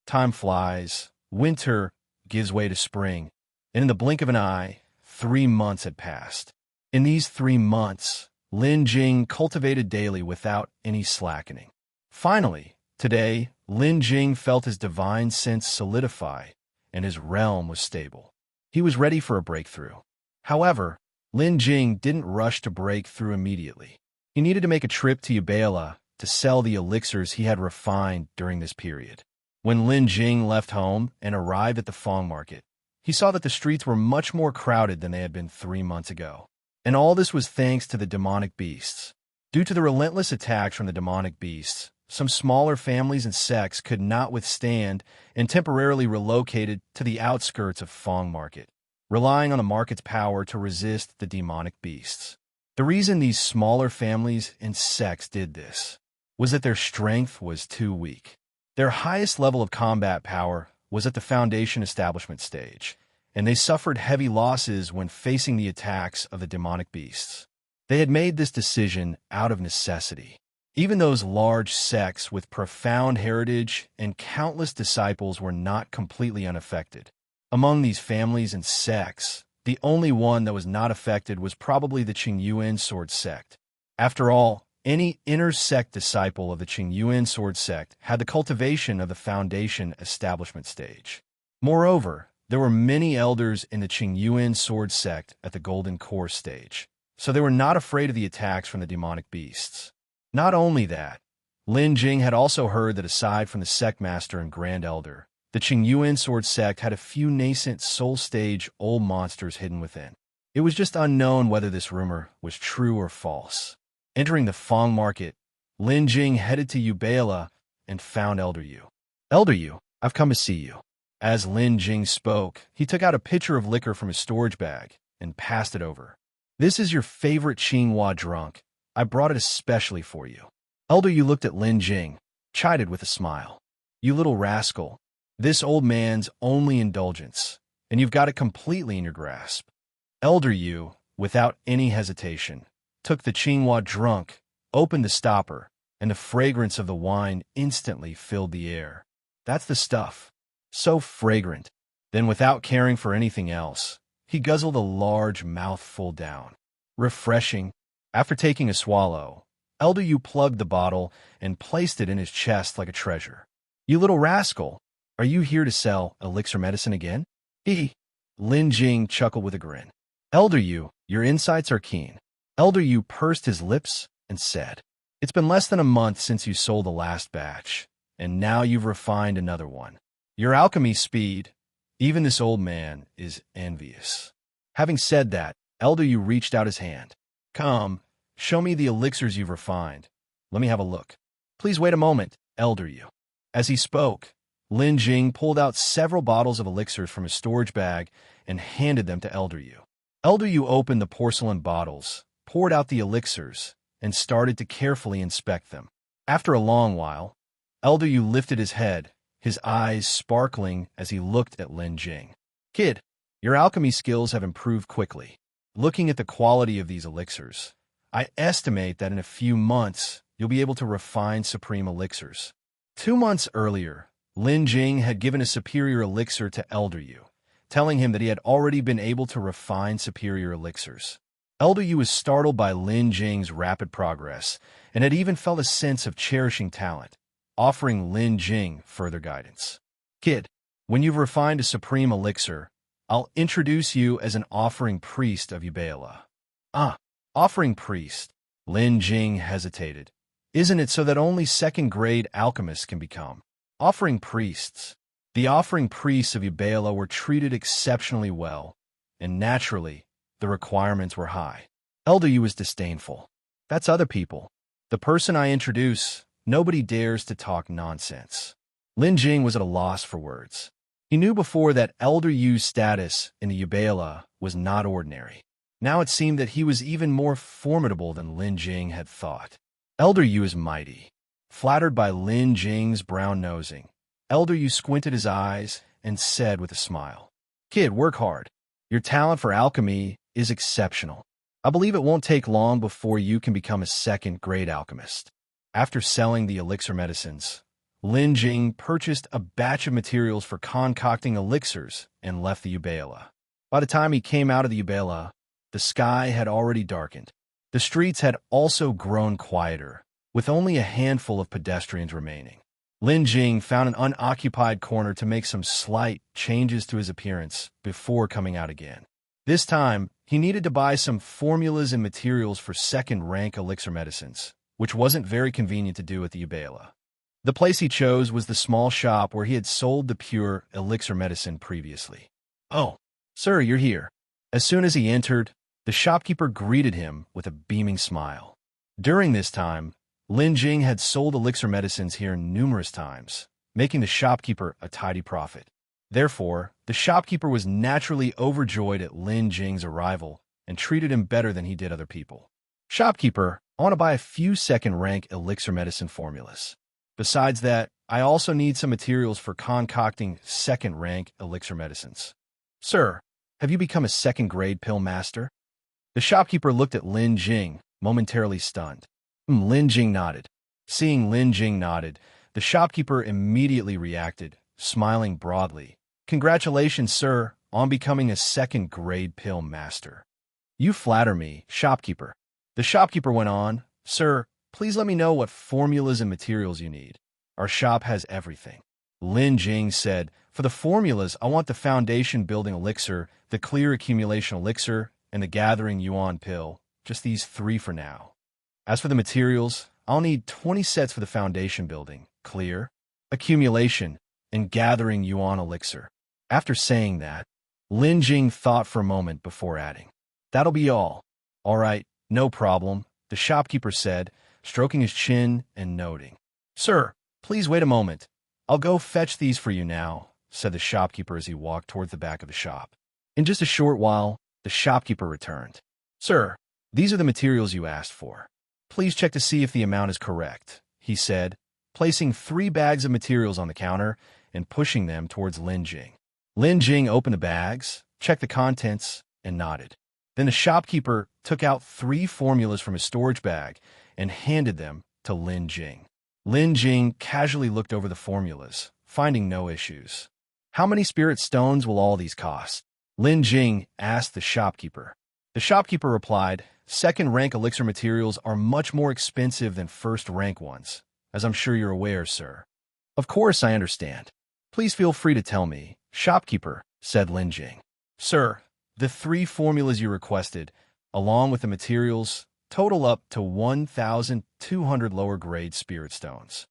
Time flies, winter gives way to spring, and in the blink of an eye, 3 months had passed. In these 3 months, Lin Jing cultivated daily without any slackening. Finally, today, Lin Jing felt his divine sense solidify, and his realm was stable. He was ready for a breakthrough. However, Lin Jing didn't rush to break through immediately. He needed to make a trip to Yubela to sell the elixirs he had refined during this period. When Lin Jing left home and arrived at the Fang market, he saw that the streets were much more crowded than they had been 3 months ago. And all this was thanks to the demonic beasts. Due to the relentless attacks from the demonic beasts, some smaller families and sects could not withstand and temporarily relocated to the outskirts of Fang market, relying on the market's power to resist the demonic beasts. The reason these smaller families and sects did this was that their strength was too weak. Their highest level of combat power was at the Foundation establishment stage, and they suffered heavy losses when facing the attacks of the demonic beasts. They had made this decision out of necessity. Even those large sects with profound heritage and countless disciples were not completely unaffected. Among these families and sects, the only one that was not affected was probably the Qingyuan sword sect. After all, any inner sect disciple of the Qingyuan sword sect had the cultivation of the Foundation establishment stage. Moreover, there were many elders in the Qingyuan sword sect at the Golden Core stage, so they were not afraid of the attacks from the demonic beasts. Not only that, Lin Jing had also heard that aside from the sect master and grand elder, the Qingyuan sword sect had a few nascent soul stage old monsters hidden within. It was just unknown whether this rumor was true or false. Entering the Fang market, Lin Jing headed to Yubela and found Elder Yu. Elder Yu, I've come to see you. As Lin Jing spoke, he took out a pitcher of liquor from his storage bag and passed it over. This is your favorite Qinghua drunk. I brought it especially for you. Elder Yu looked at Lin Jing, chided with a smile. You little rascal, this old man's only indulgence, and you've got it completely in your grasp. Elder Yu, without any hesitation, took the Qinghua drunk, opened the stopper, and the fragrance of the wine instantly filled the air. That's the stuff. So fragrant. Then, without caring for anything else, he guzzled a large mouthful down. Refreshing. After taking a swallow, Elder Yu plugged the bottle and placed it in his chest like a treasure. You little rascal, are you here to sell elixir medicine again? Lin Jing chuckled with a grin. Elder Yu, your insights are keen. Elder Yu pursed his lips and said, It's been less than a month since you sold the last batch, and now you've refined another one. Your alchemy speed, even this old man, is envious. Having said that, Elder Yu reached out his hand. Come, show me the elixirs you've refined. Let me have a look. Please wait a moment, Elder Yu. As he spoke, Lin Jing pulled out several bottles of elixirs from his storage bag and handed them to Elder Yu. Elder Yu opened the porcelain bottles, poured out the elixirs, and started to carefully inspect them. After a long while, Elder Yu lifted his head, his eyes sparkling as he looked at Lin Jing. Kid, your alchemy skills have improved quickly. Looking at the quality of these elixirs, I estimate that in a few months, you'll be able to refine supreme elixirs. 2 months earlier, Lin Jing had given a superior elixir to Elder Yu, telling him that he had already been able to refine superior elixirs. Elder Yu was startled by Lin Jing's rapid progress and had even felt a sense of cherishing talent, offering Lin Jing further guidance. Kid, when you've refined a supreme elixir, I'll introduce you as an offering priest of Yubela. Offering priest. Lin Jing hesitated. Isn't it so that only second-grade alchemists can become offering priests? The offering priests of Yubela were treated exceptionally well, and naturally, the requirements were high. Elder Yu was disdainful. That's other people. The person I introduce, nobody dares to talk nonsense. Lin Jing was at a loss for words. He knew before that Elder Yu's status in the Yubela was not ordinary. Now it seemed that he was even more formidable than Lin Jing had thought. Elder Yu is mighty. Flattered by Lin Jing's brown nosing, Elder Yu squinted his eyes and said with a smile, Kid, work hard. Your talent for alchemy is exceptional. I believe it won't take long before you can become a second-grade alchemist. After selling the elixir medicines, Lin Jing purchased a batch of materials for concocting elixirs and left the Ubala. By the time he came out of the Ubala, the sky had already darkened. The streets had also grown quieter, with only a handful of pedestrians remaining. Lin Jing found an unoccupied corner to make some slight changes to his appearance before coming out again. This time, he needed to buy some formulas and materials for second-rank elixir medicines, which wasn't very convenient to do at the Ubala. The place he chose was the small shop where he had sold the pure elixir medicine previously. "Oh, sir, you're here." As soon as he entered, the shopkeeper greeted him with a beaming smile. During this time, Lin Jing had sold elixir medicines here numerous times, making the shopkeeper a tidy profit. Therefore, the shopkeeper was naturally overjoyed at Lin Jing's arrival and treated him better than he did other people. "Shopkeeper, I want to buy a few second-rank elixir medicine formulas. Besides that, I also need some materials for concocting second-rank elixir medicines." "Sir, have you become a second-grade pill master?" The shopkeeper looked at Lin Jing, momentarily stunned. Lin Jing nodded. Seeing Lin Jing nodded, the shopkeeper immediately reacted, smiling broadly. "Congratulations, sir, on becoming a second-grade pill master." "You flatter me, shopkeeper." The shopkeeper went on, "Sir, please let me know what formulas and materials you need. Our shop has everything." Lin Jing said, "For the formulas, I want the foundation building elixir, the clear accumulation elixir, and the gathering yuan pill. Just these 3 for now. As for the materials, I'll need 20 sets for the foundation building, clear, accumulation, and gathering yuan elixir." After saying that, Lin Jing thought for a moment before adding, "That'll be all." "All right, no problem," the shopkeeper said, stroking his chin and nodding. "Sir, please wait a moment. I'll go fetch these for you now," said the shopkeeper as he walked towards the back of the shop. In just a short while, the shopkeeper returned. "Sir, these are the materials you asked for. Please check to see if the amount is correct," he said, placing 3 bags of materials on the counter and pushing them towards Lin Jing. Lin Jing opened the bags, checked the contents, and nodded. Then the shopkeeper took out 3 formulas from his storage bag and handed them to Lin Jing. Lin Jing casually looked over the formulas, finding no issues. "How many spirit stones will all these cost?" Lin Jing asked the shopkeeper. The shopkeeper replied, "Second-rank elixir materials are much more expensive than first-rank ones, as I'm sure you're aware, sir." "Of course, I understand. Please feel free to tell me, shopkeeper," said Lin Jing. "Sir, the 3 formulas you requested, along with the materials, total up to 1,200 lower-grade spirit stones."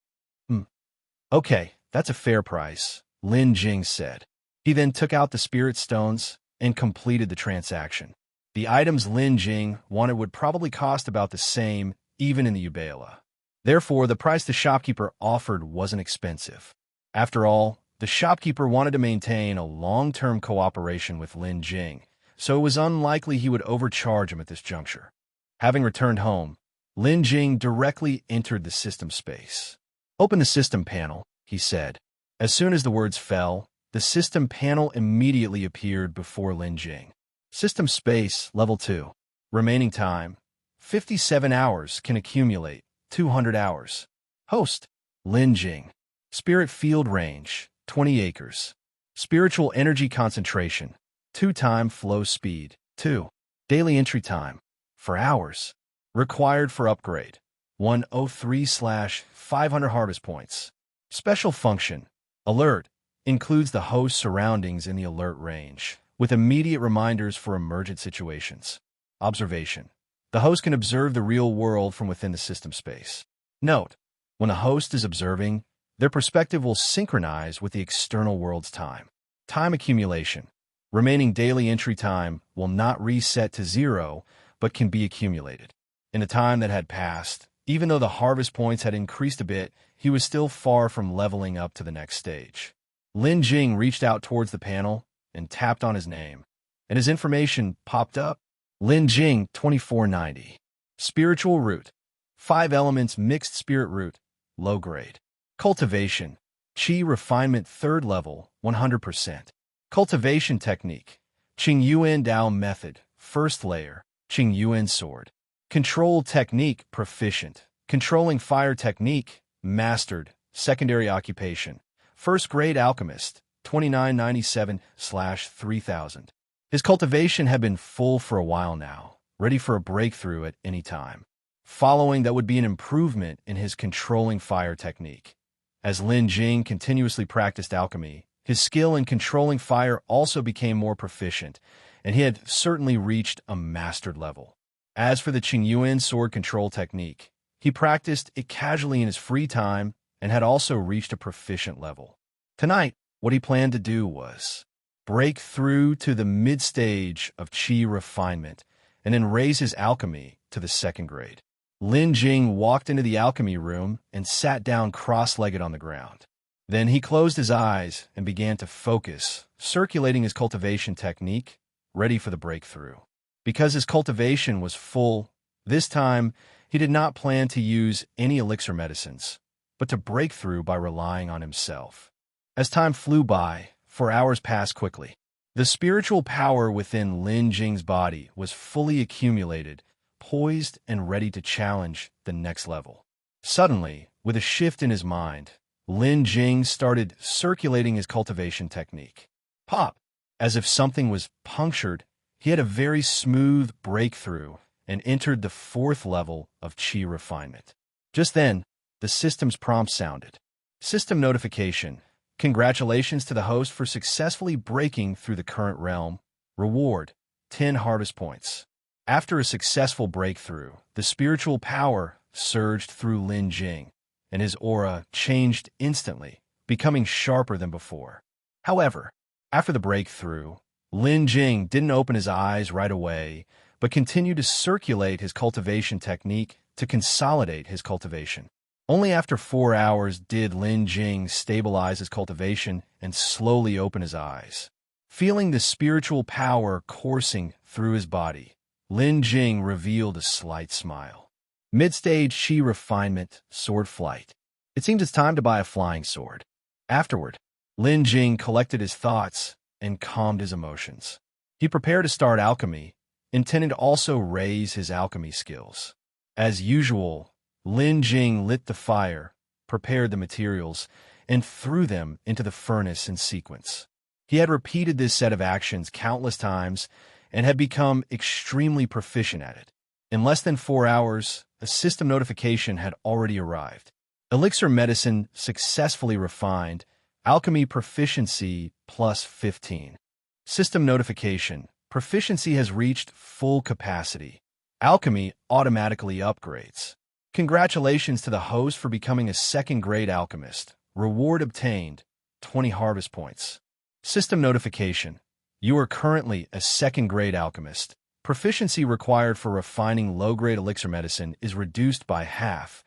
"Okay, that's a fair price," Lin Jing said. He then took out the spirit stones and completed the transaction. The items Lin Jing wanted would probably cost about the same, even in the Ubala. Therefore, the price the shopkeeper offered wasn't expensive. After all, the shopkeeper wanted to maintain a long-term cooperation with Lin Jing, so it was unlikely he would overcharge him at this juncture. Having returned home, Lin Jing directly entered the system space. "Open the system panel," he said. As soon as the words fell, the system panel immediately appeared before Lin Jing. System space, level 2. Remaining time, 57 hours, can accumulate, 200 hours. Host, Lin Jing. Spirit field range, 20 acres. Spiritual energy concentration, 2 time flow speed, 2. Daily entry time, 4 hours. Required for upgrade, 103/500 harvest points. Special function, alert, includes the host's surroundings in the alert range, with immediate reminders for emergent situations. Observation. The host can observe the real world from within the system space. Note, when the host is observing, their perspective will synchronize with the external world's time. Time accumulation. Remaining daily entry time will not reset to 0, but can be accumulated. In the time that had passed, even though the harvest points had increased a bit, he was still far from leveling up to the next stage. Lin Jing reached out towards the panel and tapped on his name, and his information popped up. Lin Jing, 2490. Spiritual root. 5 elements mixed spirit root, low grade. Cultivation. Qi refinement 3rd level, 100%. Cultivation technique. Qing Yuan Dao method, 1st layer, Qing Yuan sword. Control technique proficient. Controlling fire technique, mastered, secondary occupation, first-grade alchemist, 2997/3000. His cultivation had been full for a while now, ready for a breakthrough at any time. Following that would be an improvement in his controlling fire technique. As Lin Jing continuously practiced alchemy, his skill in controlling fire also became more proficient, and he had certainly reached a mastered level. As for the Qingyuan sword control technique, he practiced it casually in his free time and had also reached a proficient level. Tonight, what he planned to do was break through to the mid-stage of Qi refinement and then raise his alchemy to the second grade. Lin Jing walked into the alchemy room and sat down cross-legged on the ground. Then he closed his eyes and began to focus, circulating his cultivation technique, ready for the breakthrough. Because his cultivation was full, this time he did not plan to use any elixir medicines, but to break through by relying on himself. As time flew by, 4 hours passed quickly. The spiritual power within Lin Jing's body was fully accumulated, poised and ready to challenge the next level. Suddenly, with a shift in his mind, Lin Jing started circulating his cultivation technique. Pop! As if something was punctured, he had a very smooth breakthrough and entered the 4th level of Qi refinement. Just then, the system's prompt sounded. System notification. Congratulations to the host for successfully breaking through the current realm. Reward, 10 harvest points. After a successful breakthrough, the spiritual power surged through Lin Jing, and his aura changed instantly, becoming sharper than before. However, after the breakthrough, Lin Jing didn't open his eyes right away, but continued to circulate his cultivation technique to consolidate his cultivation. Only after 4 hours did Lin Jing stabilize his cultivation and slowly open his eyes. Feeling the spiritual power coursing through his body, Lin Jing revealed a slight smile. Mid-stage Qi refinement, sword flight. It seemed it's time to buy a flying sword. Afterward, Lin Jing collected his thoughts and calmed his emotions. He prepared to start alchemy, intending to also raise his alchemy skills. As usual, Lin Jing lit the fire, prepared the materials, and threw them into the furnace in sequence. He had repeated this set of actions countless times and had become extremely proficient at it. In less than 4 hours, a system notification had already arrived. Elixir medicine successfully refined, alchemy proficiency plus 15. System notification, proficiency has reached full capacity. Alchemy automatically upgrades. Congratulations to the host for becoming a second-grade alchemist. Reward obtained, 20 harvest points. System notification. You are currently a second-grade alchemist. Proficiency required for refining low-grade elixir medicine is reduced by half.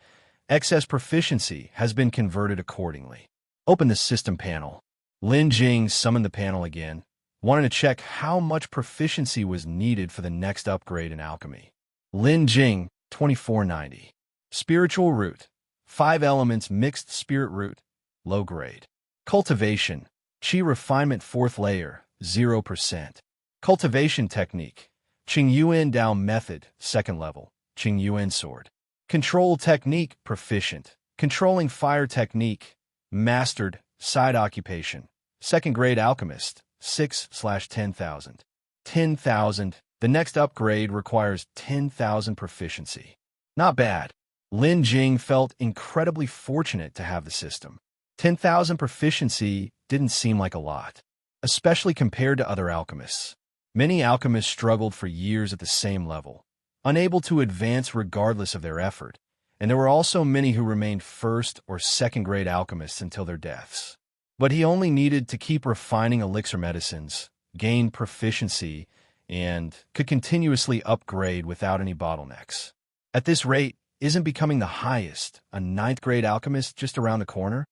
Excess proficiency has been converted accordingly. Open the system panel. Lin Jing summoned the panel again, wanting to check how much proficiency was needed for the next upgrade in alchemy. Lin Jing, 2490. Spiritual root. 5 elements mixed spirit root. Low grade. Cultivation. Qi refinement 4th layer. 0%. Cultivation technique. Qingyuan Dao method. 2nd level. Qingyuan sword. Control technique. Proficient. Controlling fire technique. Mastered. Side occupation. 2nd grade alchemist. 6/10,000. 10,000. The next upgrade requires 10,000 proficiency. Not bad. Lin Jing felt incredibly fortunate to have the system. 10,000 proficiency didn't seem like a lot, especially compared to other alchemists. Many alchemists struggled for years at the same level, unable to advance regardless of their effort, and there were also many who remained first or second-grade alchemists until their deaths. But he only needed to keep refining elixir medicines, gain proficiency, and could continuously upgrade without any bottlenecks. At this rate, isn't becoming the highest, a 9th-grade alchemist just around the corner?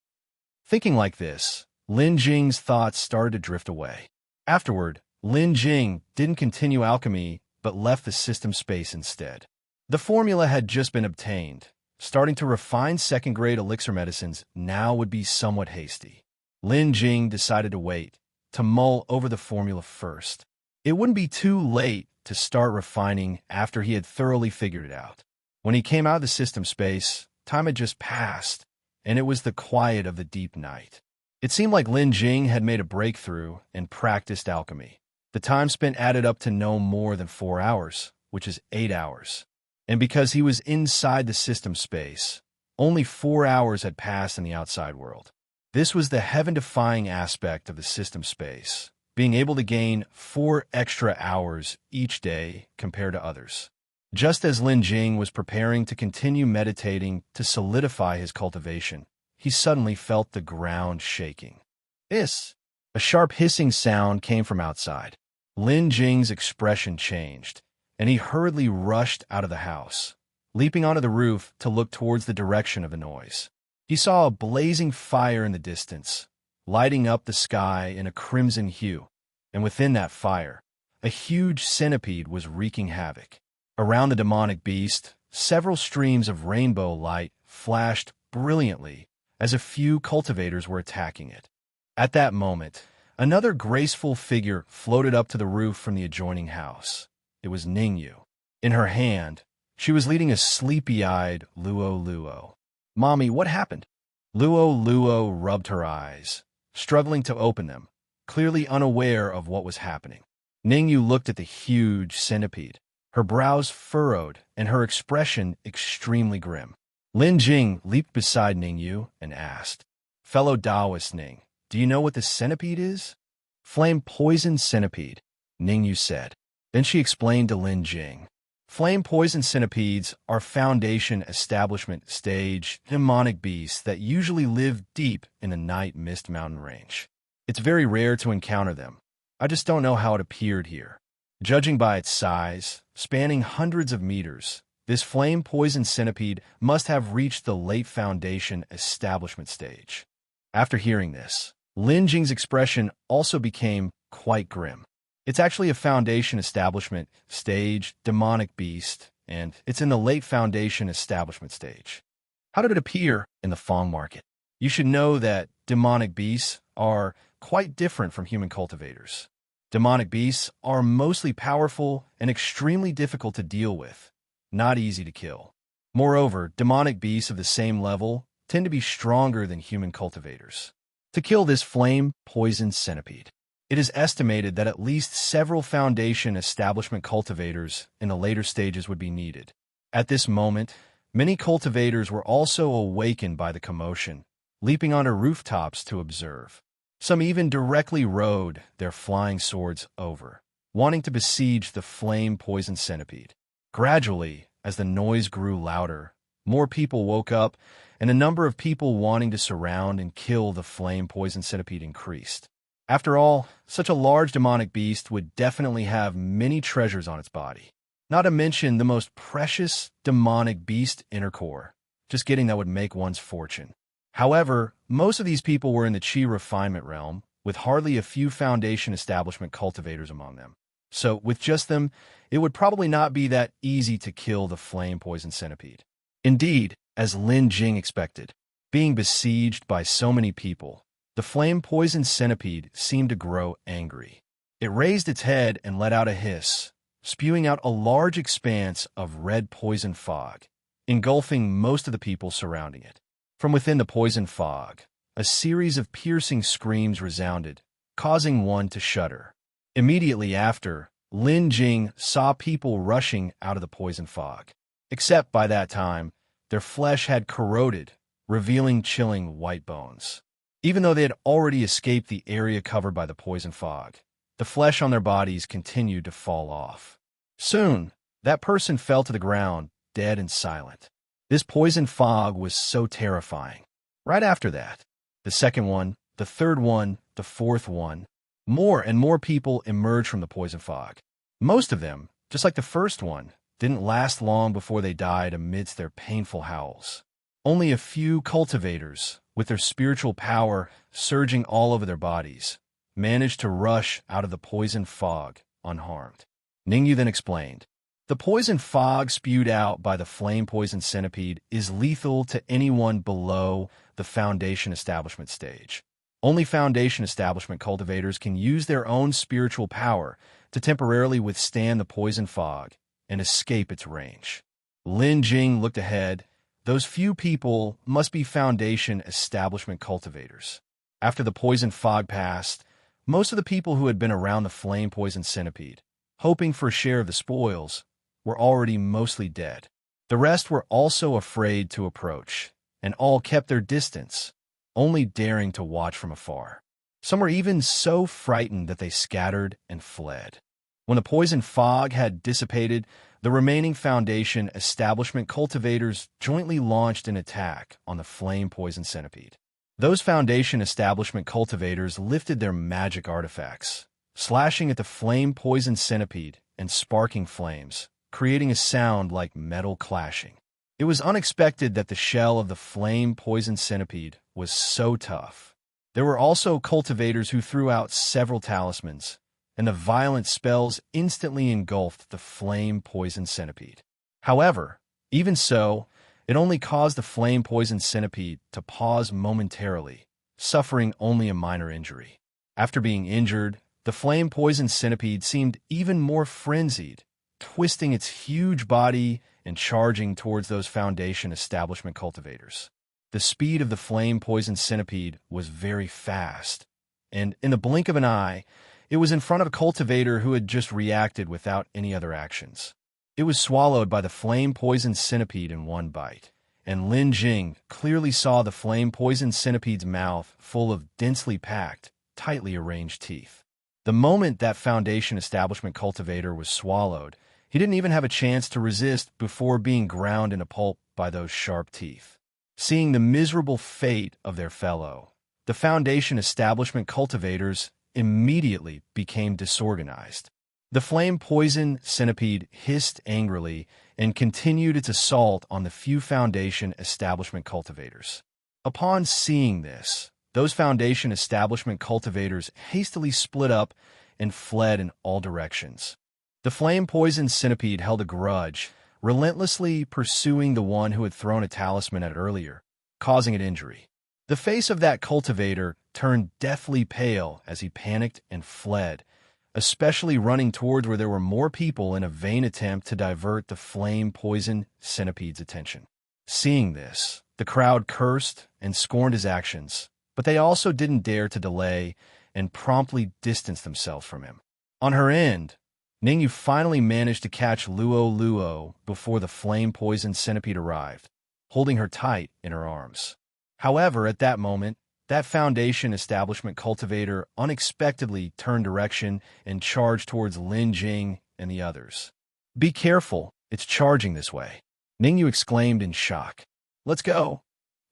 Thinking like this, Lin Jing's thoughts started to drift away. Afterward, Lin Jing didn't continue alchemy, but left the system space instead. The formula had just been obtained. Starting to refine second-grade elixir medicines now would be somewhat hasty. Lin Jing decided to wait, to mull over the formula first. It wouldn't be too late to start refining after he had thoroughly figured it out. When he came out of the system space, time had just passed, and it was the quiet of the deep night. It seemed like Lin Jing had made a breakthrough and practiced alchemy. The time spent added up to no more than 4 hours, which is 8 hours. And because he was inside the system space, only 4 hours had passed in the outside world. This was the heaven-defying aspect of the system space, being able to gain 4 extra hours each day compared to others. Just as Lin Jing was preparing to continue meditating to solidify his cultivation, he suddenly felt the ground shaking. Hiss! A sharp hissing sound came from outside. Lin Jing's expression changed, and he hurriedly rushed out of the house, leaping onto the roof to look towards the direction of the noise. He saw a blazing fire in the distance, lighting up the sky in a crimson hue, and within that fire, a huge centipede was wreaking havoc. Around the demonic beast, several streams of rainbow light flashed brilliantly as a few cultivators were attacking it. At that moment, another graceful figure floated up to the roof from the adjoining house. It was Ningyu. In her hand, she was leading a sleepy-eyed Luo. "Mommy, what happened?" Luo rubbed her eyes, struggling to open them, clearly unaware of what was happening. Ningyu looked at the huge centipede, her brows furrowed and her expression extremely grim. Lin Jing leaped beside Ningyu and asked, "Fellow Taoist Ning, do you know what the centipede is?" "Flame poison centipede," Ningyu said. Then she explained to Lin Jing. Flame poison centipedes are foundation establishment stage demonic beasts that usually live deep in the Night Mist mountain range. It's very rare to encounter them. I just don't know how it appeared here. Judging by its size, spanning hundreds of meters, this flame poison centipede must have reached the late foundation establishment stage. After hearing this, Lin Jing's expression also became quite grim. It's actually a foundation establishment stage demonic beast, and it's in the late foundation establishment stage. How did it appear in the Fang market? You should know that demonic beasts are quite different from human cultivators. Demonic beasts are mostly powerful and extremely difficult to deal with, not easy to kill. Moreover, demonic beasts of the same level tend to be stronger than human cultivators. To kill this flame poison centipede, it is estimated that at least several foundation establishment cultivators in the later stages would be needed. At this moment, many cultivators were also awakened by the commotion, leaping onto rooftops to observe. Some even directly rode their flying swords over, wanting to besiege the flame poison centipede. Gradually, as the noise grew louder, more people woke up, and the number of people wanting to surround and kill the flame poison centipede increased. After all, such a large demonic beast would definitely have many treasures on its body, not to mention the most precious demonic beast inner core. Just getting that would make one's fortune. However, most of these people were in the Qi refinement realm, with hardly a few foundation establishment cultivators among them. So, with just them, it would probably not be that easy to kill the flame poison centipede. Indeed, as Lin Jing expected, being besieged by so many people, the flame poison centipede seemed to grow angry. It raised its head and let out a hiss, spewing out a large expanse of red poison fog, engulfing most of the people surrounding it. From within the poison fog, a series of piercing screams resounded, causing one to shudder. Immediately after, Lin Jing saw people rushing out of the poison fog. Except by that time, their flesh had corroded, revealing chilling white bones. Even though they had already escaped the area covered by the poison fog, the flesh on their bodies continued to fall off. Soon, that person fell to the ground, dead and silent. This poison fog was so terrifying. Right after that, the second one, the third one, the fourth one, more and more people emerged from the poison fog. Most of them, just like the first one, didn't last long before they died amidst their painful howls. Only a few cultivators, with their spiritual power surging all over their bodies, managed to rush out of the poison fog unharmed. Ningyu then explained, the poison fog spewed out by the flame poison centipede is lethal to anyone below the foundation establishment stage. Only foundation establishment cultivators can use their own spiritual power to temporarily withstand the poison fog and escape its range. Lin Jing looked ahead, those few people must be Foundation establishment cultivators. After the poison fog passed, most of the people who had been around the flame-poisoned centipede, hoping for a share of the spoils, were already mostly dead. The rest were also afraid to approach, and all kept their distance, only daring to watch from afar. Some were even so frightened that they scattered and fled. When the poison fog had dissipated, the remaining Foundation establishment cultivators jointly launched an attack on the flame-poisoned centipede. Those Foundation establishment cultivators lifted their magic artifacts, slashing at the flame-poisoned centipede and sparking flames, creating a sound like metal clashing. It was unexpected that the shell of the flame-poisoned centipede was so tough. There were also cultivators who threw out several talismans, and the violent spells instantly engulfed the flame-poisoned centipede. However, even so, it only caused the flame-poisoned centipede to pause momentarily, suffering only a minor injury. After being injured, the flame-poisoned centipede seemed even more frenzied, twisting its huge body and charging towards those Foundation establishment cultivators. The speed of the flame-poisoned centipede was very fast, and in the blink of an eye, it was in front of a cultivator who had just reacted without any other actions. It was swallowed by the flame-poisoned centipede in one bite, and Lin Jing clearly saw the flame-poisoned centipede's mouth full of densely packed, tightly arranged teeth. The moment that Foundation establishment cultivator was swallowed, he didn't even have a chance to resist before being ground into pulp by those sharp teeth. Seeing the miserable fate of their fellow, the Foundation establishment cultivators immediately became disorganized. The flame-poisoned centipede hissed angrily and continued its assault on the few Foundation establishment cultivators. Upon seeing this, those Foundation establishment cultivators hastily split up and fled in all directions. The flame-poisoned centipede held a grudge, relentlessly pursuing the one who had thrown a talisman at it earlier, causing it injury. The face of that cultivator turned deathly pale as he panicked and fled, especially running towards where there were more people in a vain attempt to divert the flame-poisoned centipede's attention. Seeing this, the crowd cursed and scorned his actions, but they also didn't dare to delay and promptly distanced themselves from him. On her end, Ningyu finally managed to catch Luo before the flame-poisoned centipede arrived, holding her tight in her arms. However, at that moment, that Foundation establishment cultivator unexpectedly turned direction and charged towards Lin Jing and the others. "Be careful, it's charging this way," Ningyu exclaimed in shock. "Let's go.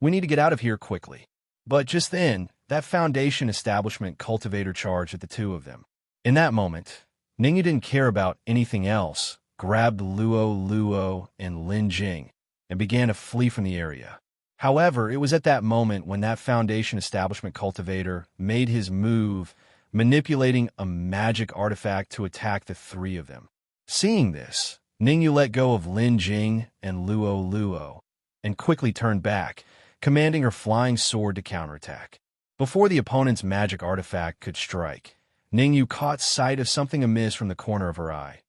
We need to get out of here quickly." But just then, that Foundation establishment cultivator charged at the two of them. In that moment, Ningyu didn't care about anything else, grabbed Luo and Lin Jing, and began to flee from the area. However, it was at that moment when that Foundation establishment cultivator made his move, manipulating a magic artifact to attack the three of them. Seeing this, Ningyu let go of Lin Jing and Luo and quickly turned back, commanding her flying sword to counterattack. Before the opponent's magic artifact could strike, Ningyu caught sight of something amiss from the corner of her eye.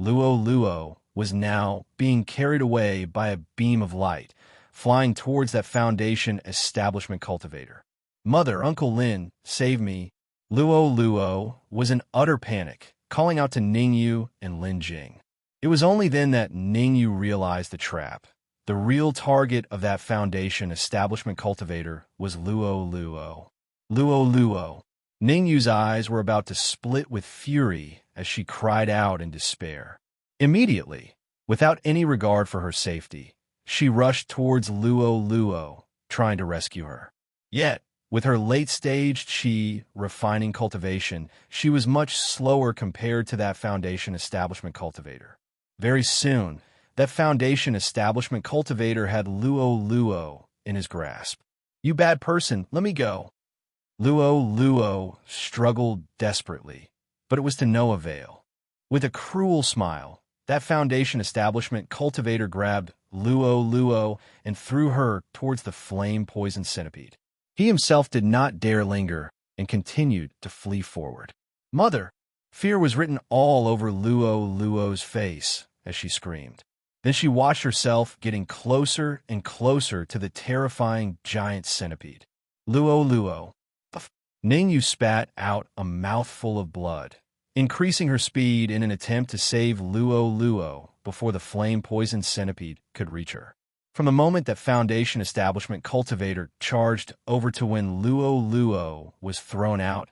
Luo was now being carried away by a beam of light, flying towards that Foundation establishment cultivator. "Mother, Uncle Lin, save me." Luo was in utter panic, calling out to Ningyu and Lin Jing. It was only then that Ningyu realized the trap. The real target of that Foundation establishment cultivator was Luo. Ningyu's eyes were about to split with fury as she cried out in despair. Immediately, without any regard for her safety, she rushed towards Luo, trying to rescue her. Yet, with her late-stage chi refining cultivation, she was much slower compared to that Foundation establishment cultivator. Very soon, that Foundation establishment cultivator had Luo in his grasp. "You bad person, let me go." Luo struggled desperately, but it was to no avail. With a cruel smile, that Foundation establishment cultivator grabbed Luo and threw her towards the flame-poisoned centipede. He himself did not dare linger and continued to flee forward. "Mother!" Fear was written all over Luo's face as she screamed. Then she watched herself getting closer and closer to the terrifying giant centipede. Luo Luo. Ningyu spat out a mouthful of blood, increasing her speed in an attempt to save Luo Luo before the flame-poisoned centipede could reach her. From the moment that Foundation Establishment Cultivator charged over to when Luo Luo was thrown out,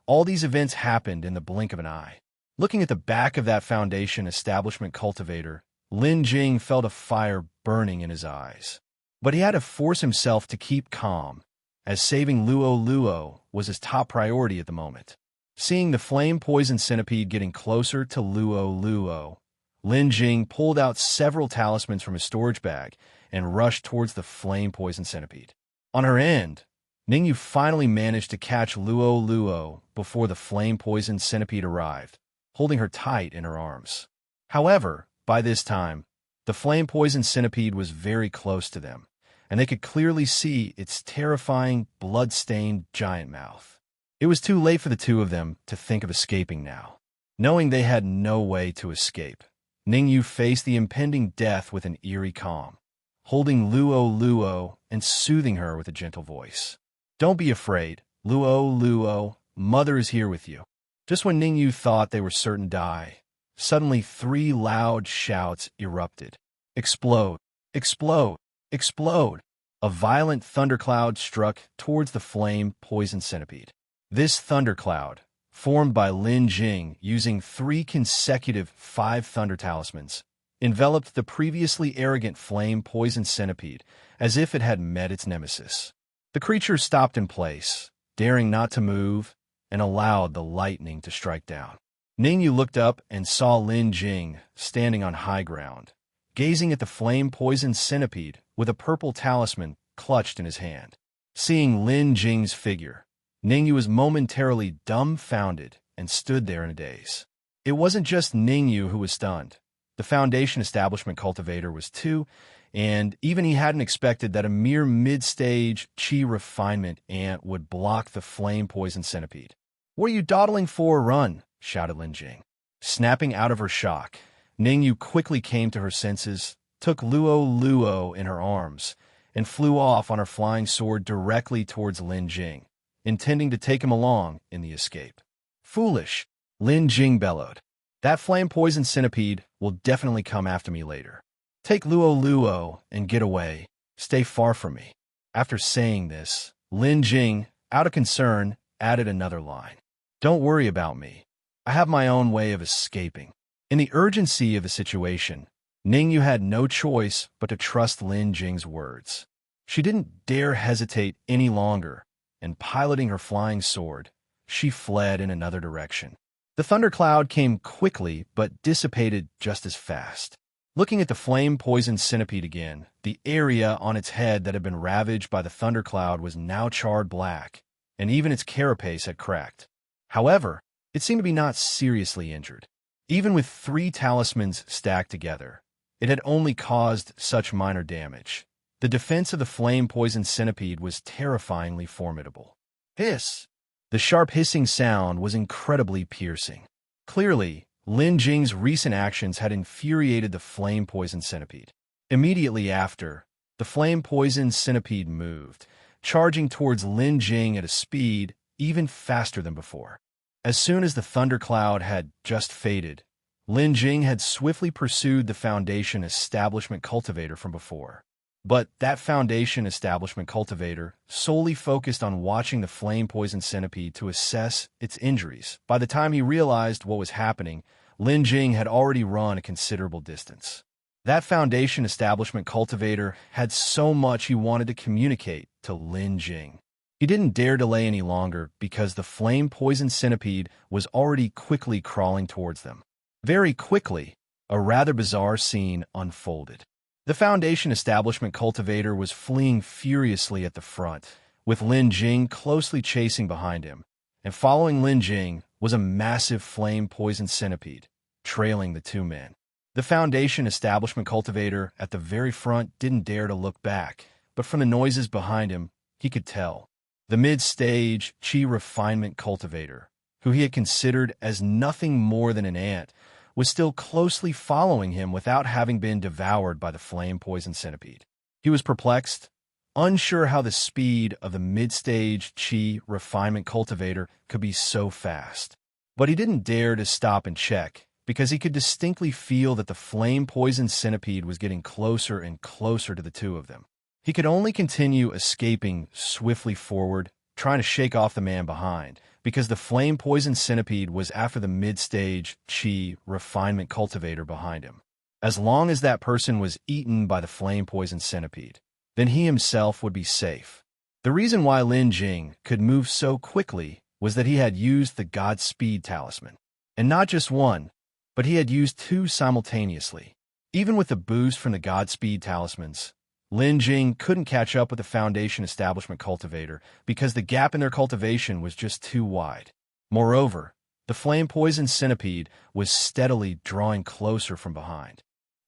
all these events happened in the blink of an eye. Looking at the back of that Foundation Establishment Cultivator, Lin Jing felt a fire burning in his eyes. But he had to force himself to keep calm, as saving Luo Luo was his top priority at the moment. Seeing the flame-poisoned centipede getting closer to Luo Luo, Lin Jing pulled out several talismans from his storage bag and rushed towards the flame-poisoned centipede. On her end, Ningyu finally managed to catch Luo Luo before the flame-poisoned centipede arrived, holding her tight in her arms. However, by this time, the flame-poisoned centipede was very close to them, and they could clearly see its terrifying, blood-stained giant mouth. It was too late for the two of them to think of escaping now. Knowing they had no way to escape, Ningyu faced the impending death with an eerie calm, holding Luo Luo and soothing her with a gentle voice. "Don't be afraid, Luo Luo, Mother is here with you." Just when Ningyu thought they were certain to die, suddenly 3 loud shouts erupted. Explode! Explode! Explode! A violent thundercloud struck towards the flame-poisoned centipede. This thundercloud, formed by Lin Jing using 3 consecutive 5 thunder talismans, enveloped the previously arrogant flame-poisoned centipede as if it had met its nemesis. The creature stopped in place, daring not to move, and allowed the lightning to strike down. Ningyu looked up and saw Lin Jing standing on high ground, gazing at the flame-poisoned centipede with a purple talisman clutched in his hand. Seeing Lin Jing's figure, Ningyu was momentarily dumbfounded and stood there in a daze. It wasn't just Ningyu who was stunned. The Foundation Establishment Cultivator was too, and even he hadn't expected that a mere mid-stage Qi Refinement ant would block the flame-poisoned centipede. "What are you dawdling for? Run!" shouted Lin Jing. Snapping out of her shock, Ningyu quickly came to her senses, took Luo Luo in her arms, and flew off on her flying sword directly towards Lin Jing, intending to take him along in the escape. "Foolish!" Lin Jing bellowed. "That flame-poisoned centipede will definitely come after me later. Take Luo Luo and get away. Stay far from me." After saying this, Lin Jing, out of concern, added another line. "Don't worry about me. I have my own way of escaping." In the urgency of the situation, Ningyu had no choice but to trust Lin Jing's words. She didn't dare hesitate any longer, and piloting her flying sword, she fled in another direction. The thundercloud came quickly but dissipated just as fast. Looking at the flame-poisoned centipede again, the area on its head that had been ravaged by the thundercloud was now charred black, and even its carapace had cracked. However, it seemed to be not seriously injured. Even with 3 talismans stacked together, it had only caused such minor damage. The defense of the flame-poisoned centipede was terrifyingly formidable. Hiss! The sharp hissing sound was incredibly piercing. Clearly, Lin Jing's recent actions had infuriated the flame-poisoned centipede. Immediately after, the flame-poisoned centipede moved, charging towards Lin Jing at a speed even faster than before. As soon as the thundercloud had just faded, Lin Jing had swiftly pursued the Foundation Establishment Cultivator from before. But that Foundation Establishment Cultivator solely focused on watching the flame-poisoned centipede to assess its injuries. By the time he realized what was happening, Lin Jing had already run a considerable distance. That Foundation Establishment Cultivator had so much he wanted to communicate to Lin Jing. He didn't dare delay any longer because the flame-poisoned centipede was already quickly crawling towards them. Very quickly, a rather bizarre scene unfolded. The Foundation Establishment Cultivator was fleeing furiously at the front, with Lin Jing closely chasing behind him, and following Lin Jing was a massive flame-poisoned centipede, trailing the 2 men. The Foundation Establishment Cultivator at the very front didn't dare to look back, but from the noises behind him, he could tell. The mid-stage Qi Refinement Cultivator, who he had considered as nothing more than an ant, was still closely following him without having been devoured by the flame-poison centipede. He was perplexed, unsure how the speed of the mid-stage Qi refinement cultivator could be so fast. But he didn't dare to stop and check, because he could distinctly feel that the flame-poison centipede was getting closer and closer to the two of them. He could only continue escaping swiftly forward, trying to shake off the man behind, because the flame-poison centipede was after the mid-stage Qi refinement cultivator behind him. As long as that person was eaten by the flame-poison centipede, then he himself would be safe. The reason why Lin Jing could move so quickly was that he had used the Godspeed talisman. And not just one, but he had used two simultaneously. Even with the boost from the Godspeed talismans, Lin Jing couldn't catch up with the Foundation Establishment cultivator because the gap in their cultivation was just too wide. Moreover, the flame-poison centipede was steadily drawing closer from behind.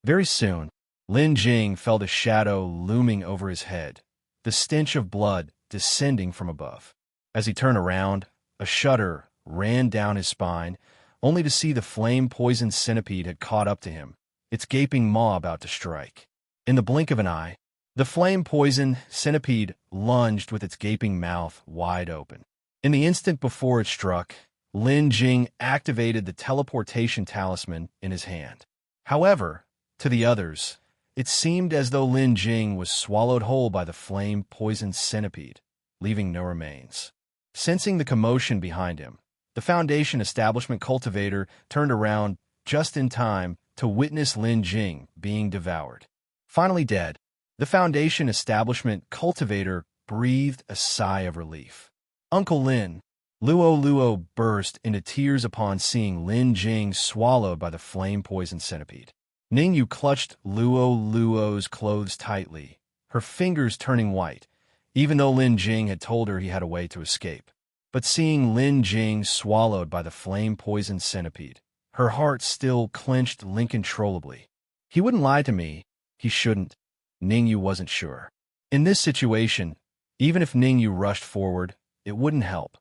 Very soon, Lin Jing felt a shadow looming over his head, the stench of blood descending from above. As he turned around, a shudder ran down his spine, only to see the flame-poison centipede had caught up to him, its gaping maw about to strike. In the blink of an eye, the flame-poison centipede lunged with its gaping mouth wide open. In the instant before it struck, Lin Jing activated the teleportation talisman in his hand. However, to the others, it seemed as though Lin Jing was swallowed whole by the flame-poison centipede, leaving no remains. Sensing the commotion behind him, the Foundation Establishment cultivator turned around just in time to witness Lin Jing being devoured. Finally dead, the Foundation Establishment cultivator breathed a sigh of relief. Uncle Lin, Luo burst into tears upon seeing Lin Jing swallowed by the flame-poison centipede. Ningyu clutched Luo's clothes tightly, her fingers turning white, even though Lin Jing had told her he had a way to escape. But seeing Lin Jing swallowed by the flame-poison centipede, her heart still clenched uncontrollably. He wouldn't lie to me. He shouldn't. Ningyu wasn't sure. In this situation, even if Ningyu rushed forward, it wouldn't help.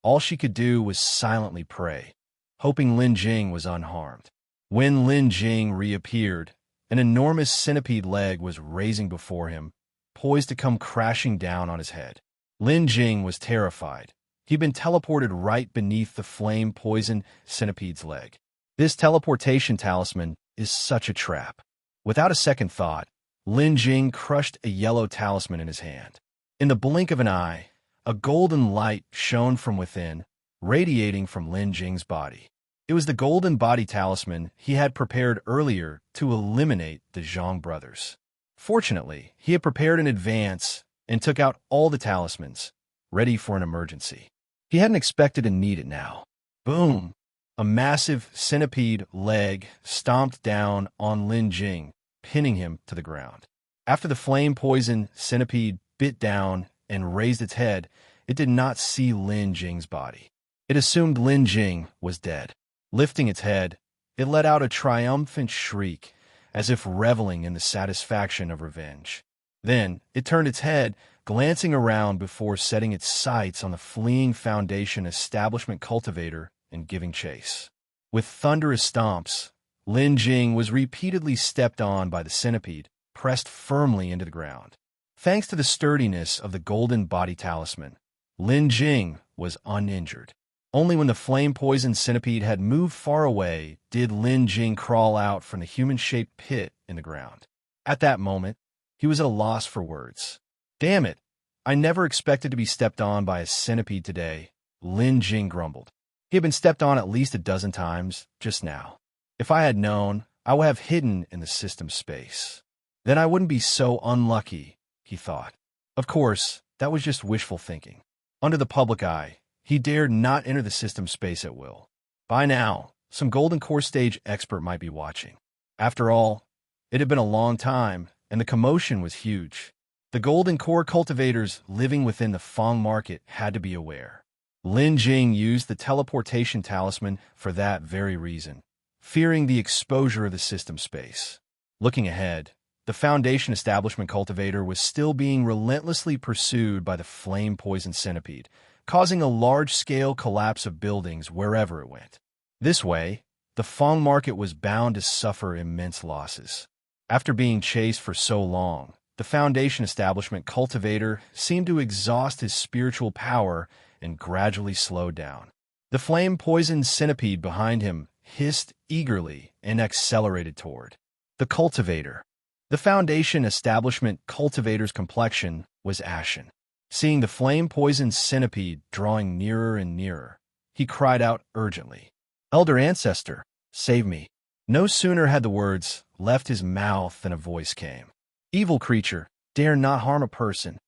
All she could do was silently pray, hoping Lin Jing was unharmed. When Lin Jing reappeared, an enormous centipede leg was raising before him, poised to come crashing down on his head. Lin Jing was terrified. He'd been teleported right beneath the flame-poison centipede's leg. This teleportation talisman is such a trap. Without a second thought, Lin Jing crushed a yellow talisman in his hand. In the blink of an eye, a golden light shone from within, radiating from Lin Jing's body. It was the golden body talisman he had prepared earlier to eliminate the Zhang brothers. Fortunately, he had prepared in advance and took out all the talismans, ready for an emergency. He hadn't expected to need it now. Boom! A massive centipede leg stomped down on Lin Jing, pinning him to the ground. After the flame-poison centipede bit down and raised its head, it did not see Lin Jing's body. It assumed Lin Jing was dead. Lifting its head, it let out a triumphant shriek, as if reveling in the satisfaction of revenge. Then, it turned its head, glancing around before setting its sights on the fleeing Foundation Establishment cultivator and giving chase. With thunderous stomps, Lin Jing was repeatedly stepped on by the centipede, pressed firmly into the ground. Thanks to the sturdiness of the golden body talisman, Lin Jing was uninjured. Only when the flame-poisoned centipede had moved far away did Lin Jing crawl out from the human-shaped pit in the ground. At that moment, he was at a loss for words. Damn it! I never expected to be stepped on by a centipede today, Lin Jing grumbled. He had been stepped on at least a dozen times just now. If I had known, I would have hidden in the system space. Then I wouldn't be so unlucky, he thought. Of course, that was just wishful thinking. Under the public eye, he dared not enter the system space at will. By now, some Golden Core stage expert might be watching. After all, it had been a long time, and the commotion was huge. The Golden Core cultivators living within the Fang market had to be aware. Lin Jing used the teleportation talisman for that very reason, fearing the exposure of the system space. Looking ahead, the Foundation Establishment cultivator was still being relentlessly pursued by the flame-poisoned centipede, causing a large-scale collapse of buildings wherever it went. This way, the Fang market was bound to suffer immense losses. After being chased for so long, the Foundation establishment cultivator seemed to exhaust his spiritual power and gradually slowed down. The flame-poisoned centipede behind him hissed eagerly and accelerated toward the cultivator. The Foundation establishment cultivator's complexion was ashen. Seeing the flame-poisoned centipede drawing nearer and nearer, he cried out urgently, "Elder Ancestor, save me." No sooner had the words left his mouth than a voice came. "Evil creature, dare not harm a person."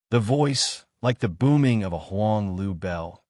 The voice, like the booming of a Huang Lu bell,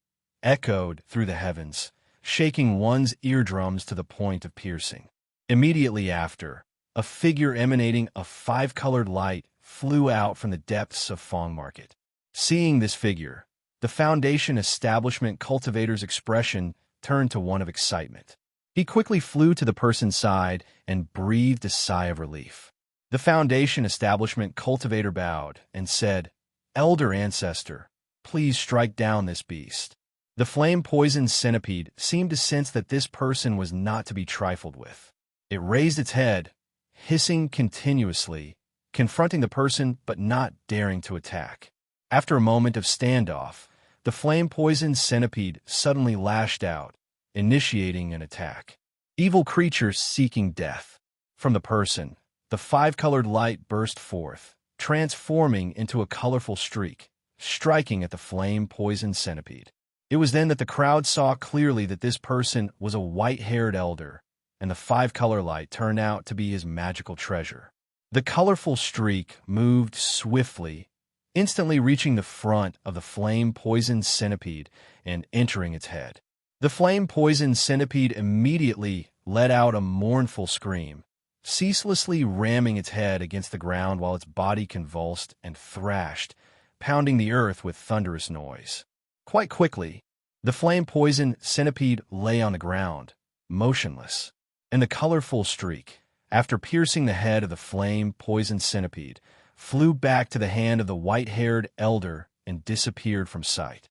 echoed through the heavens, shaking one's eardrums to the point of piercing. Immediately after, a figure emanating a five-colored light flew out from the depths of Fang Market. Seeing this figure, the Foundation establishment cultivator's expression turned to one of excitement. He quickly flew to the person's side and breathed a sigh of relief. The Foundation establishment cultivator bowed and said, "Elder Ancestor, please strike down this beast." The flame-poisoned centipede seemed to sense that this person was not to be trifled with. It raised its head, hissing continuously, confronting the person but not daring to attack. After a moment of standoff, the flame-poisoned centipede suddenly lashed out, initiating an attack. Evil creature seeking death. From the person, the five-colored light burst forth, transforming into a colorful streak, striking at the flame-poisoned centipede. It was then that the crowd saw clearly that this person was a white-haired elder, and the five-color light turned out to be his magical treasure. The colorful streak moved swiftly, instantly reaching the front of the flame-poisoned centipede and entering its head. The flame-poisoned centipede immediately let out a mournful scream, ceaselessly ramming its head against the ground while its body convulsed and thrashed, pounding the earth with thunderous noise. Quite quickly, the flame-poisoned centipede lay on the ground, motionless, and the colorful streak, after piercing the head of the flame-poisoned centipede, flew back to the hand of the white-haired elder and disappeared from sight.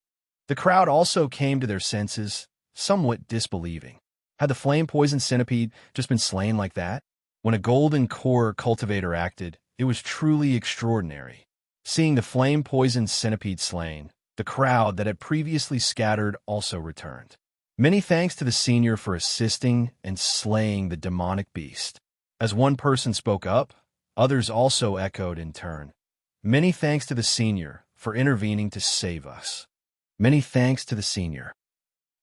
The crowd also came to their senses, somewhat disbelieving. Had the flame-poisoned centipede just been slain like that? When a golden core cultivator acted, it was truly extraordinary. Seeing the flame-poisoned centipede slain, the crowd that had previously scattered also returned. Many thanks to the senior for assisting and slaying the demonic beast. As one person spoke up, others also echoed in turn. Many thanks to the senior for intervening to save us. Many thanks to the senior.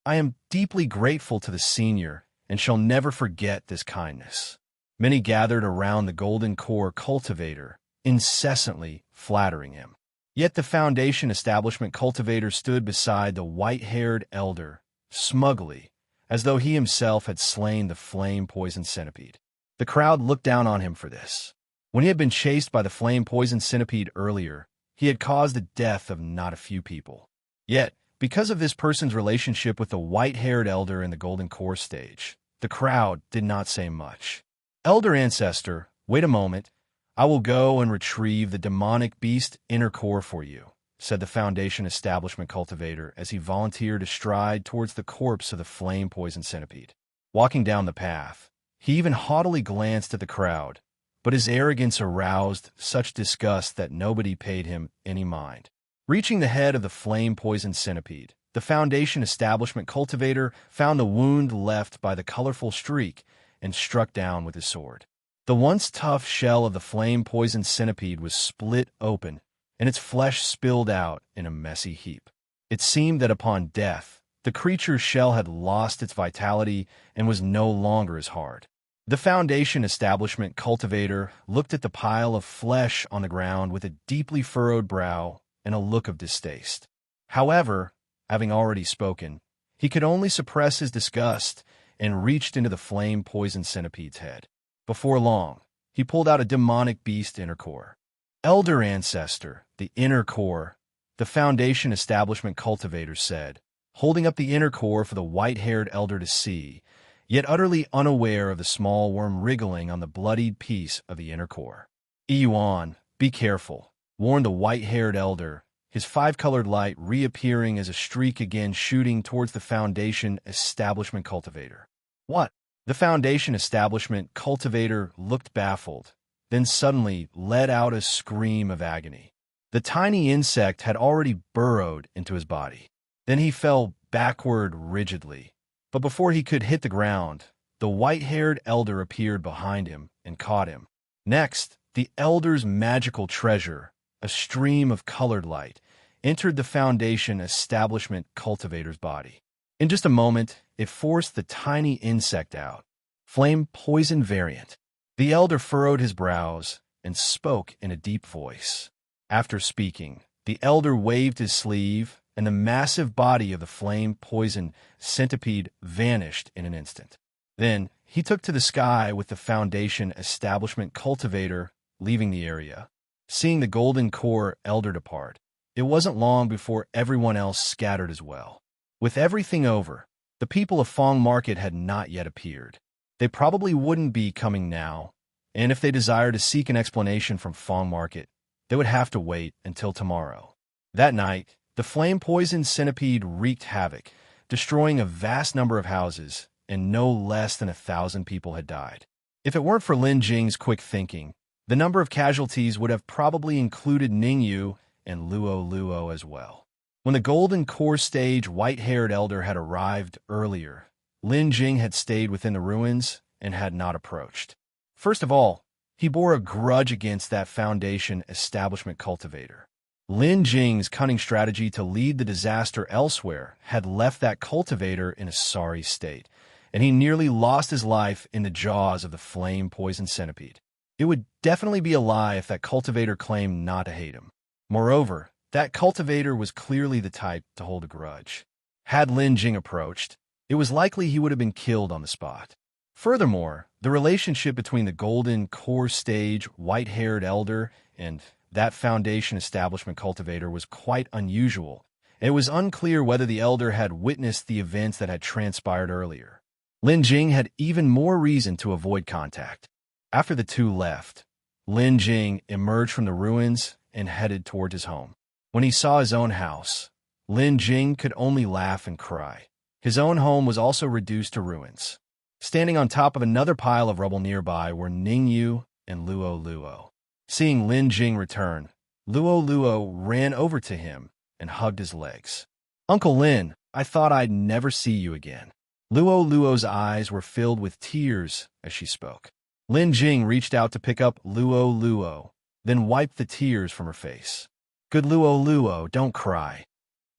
I am deeply grateful to the senior and shall never forget this kindness. Many gathered around the golden core cultivator, incessantly flattering him. Yet the Foundation establishment cultivator stood beside the white-haired elder, smugly, as though he himself had slain the flame-poisoned centipede. The crowd looked down on him for this. When he had been chased by the flame-poisoned centipede earlier, he had caused the death of not a few people. Yet, because of this person's relationship with the white-haired elder in the golden core stage, the crowd did not say much. "Elder Ancestor, wait a moment. I will go and retrieve the demonic beast inner core for you," said the Foundation establishment cultivator as he volunteered to stride towards the corpse of the flame-poisoned centipede. Walking down the path, he even haughtily glanced at the crowd, but his arrogance aroused such disgust that nobody paid him any mind. Reaching the head of the flame-poisoned centipede, the Foundation establishment cultivator found the wound left by the colorful streak and struck down with his sword. The once tough shell of the flame-poisoned centipede was split open, and its flesh spilled out in a messy heap. It seemed that upon death, the creature's shell had lost its vitality and was no longer as hard. The Foundation establishment cultivator looked at the pile of flesh on the ground with a deeply furrowed brow and a look of distaste. However, having already spoken, he could only suppress his disgust and reached into the flame-poisoned centipede's head. Before long, he pulled out a demonic beast inner core. "Elder Ancestor, the inner core," the Foundation establishment cultivator said, holding up the inner core for the white-haired elder to see, yet utterly unaware of the small worm wriggling on the bloodied piece of the inner core. "Yuan, be careful," warned the white-haired elder, his five-colored light reappearing as a streak again shooting towards the Foundation establishment cultivator. What? The Foundation establishment cultivator looked baffled, then suddenly let out a scream of agony. The tiny insect had already burrowed into his body. Then he fell backward rigidly. But before he could hit the ground, the white-haired elder appeared behind him and caught him. Next, the elder's magical treasure, a stream of colored light, entered the Foundation establishment cultivator's body. In just a moment, it forced the tiny insect out. Flame poison variant. The elder furrowed his brows and spoke in a deep voice. After speaking, the elder waved his sleeve, and the massive body of the flame poison centipede vanished in an instant. Then, he took to the sky with the Foundation establishment cultivator leaving the area. Seeing the golden core elder depart, it wasn't long before everyone else scattered as well. With everything over, the people of Fang Market had not yet appeared. They probably wouldn't be coming now, and if they desired to seek an explanation from Fang Market, they would have to wait until tomorrow. That night, the flame-poison centipede wreaked havoc, destroying a vast number of houses, and no less than 1,000 people had died. If it weren't for Lin Jing's quick thinking, the number of casualties would have probably included Ningyu and Luo as well. When the golden core stage white-haired elder had arrived earlier, Lin Jing had stayed within the ruins and had not approached. First of all, he bore a grudge against that Foundation establishment cultivator. Lin Jing's cunning strategy to lead the disaster elsewhere had left that cultivator in a sorry state, and he nearly lost his life in the jaws of the flame-poison centipede. It would definitely be a lie if that cultivator claimed not to hate him. Moreover, that cultivator was clearly the type to hold a grudge. Had Lin Jing approached, it was likely he would have been killed on the spot. Furthermore, the relationship between the golden core stage white-haired elder and that Foundation establishment cultivator was quite unusual. It was unclear whether the elder had witnessed the events that had transpired earlier. Lin Jing had even more reason to avoid contact. After the two left, Lin Jing emerged from the ruins and headed toward his home. When he saw his own house, Lin Jing could only laugh and cry. His own home was also reduced to ruins. Standing on top of another pile of rubble nearby were Ningyu and Luo. Seeing Lin Jing return, Luo ran over to him and hugged his legs. "Uncle Lin, I thought I'd never see you again." Luo's eyes were filled with tears as she spoke. Lin Jing reached out to pick up Luo, then wiped the tears from her face. "Good Luo, don't cry.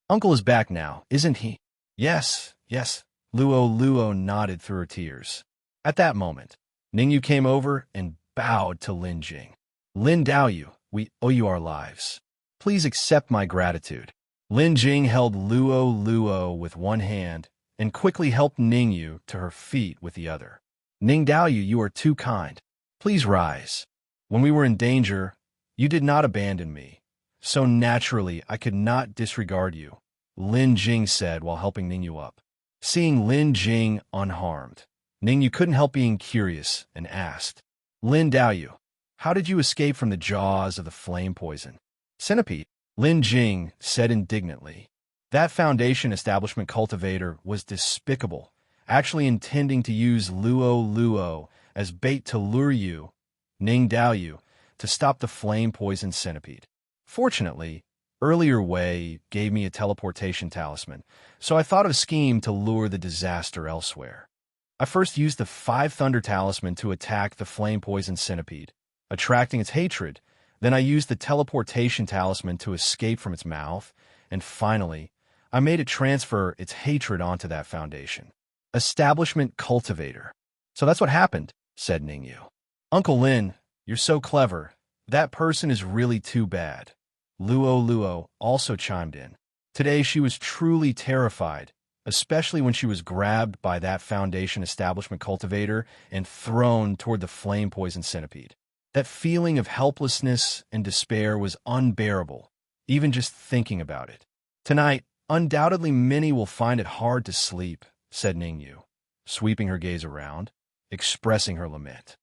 Uncle is back now, isn't he?" Yes. Luo nodded through her tears. At that moment, Ningyu came over and bowed to Lin Jing. "Lin Daoyu, we owe you our lives. Please accept my gratitude." Lin Jing held Luo with one hand and quickly helped Ningyu to her feet with the other. "Ning Daoyu, you are too kind. Please rise. When we were in danger, you did not abandon me. So naturally, I could not disregard you," Lin Jing said while helping Ningyu up. Seeing Lin Jing unharmed, Ningyu couldn't help being curious and asked, "Lin Daoyu, how did you escape from the jaws of the flame poison centipede?" Lin Jing said indignantly. That Foundation establishment cultivator was despicable, actually intending to use Luo as bait to lure you, Ning Daoyu, to stop the flame poison centipede. Fortunately, earlier Wei gave me a teleportation talisman, so I thought of a scheme to lure the disaster elsewhere. I first used the 5 Thunder talisman to attack the flame poison centipede, attracting its hatred. Then I used the teleportation talisman to escape from its mouth, and finally, I made it transfer its hatred onto that Foundation establishment cultivator. "So that's what happened," said Ningyu. "Uncle Lin, you're so clever. That person is really too bad." Luo also chimed in. Today she was truly terrified, especially when she was grabbed by that Foundation establishment cultivator and thrown toward the flame poison centipede. That feeling of helplessness and despair was unbearable, even just thinking about it. "Tonight, undoubtedly many will find it hard to sleep," said Ningyu, sweeping her gaze around, expressing her lament.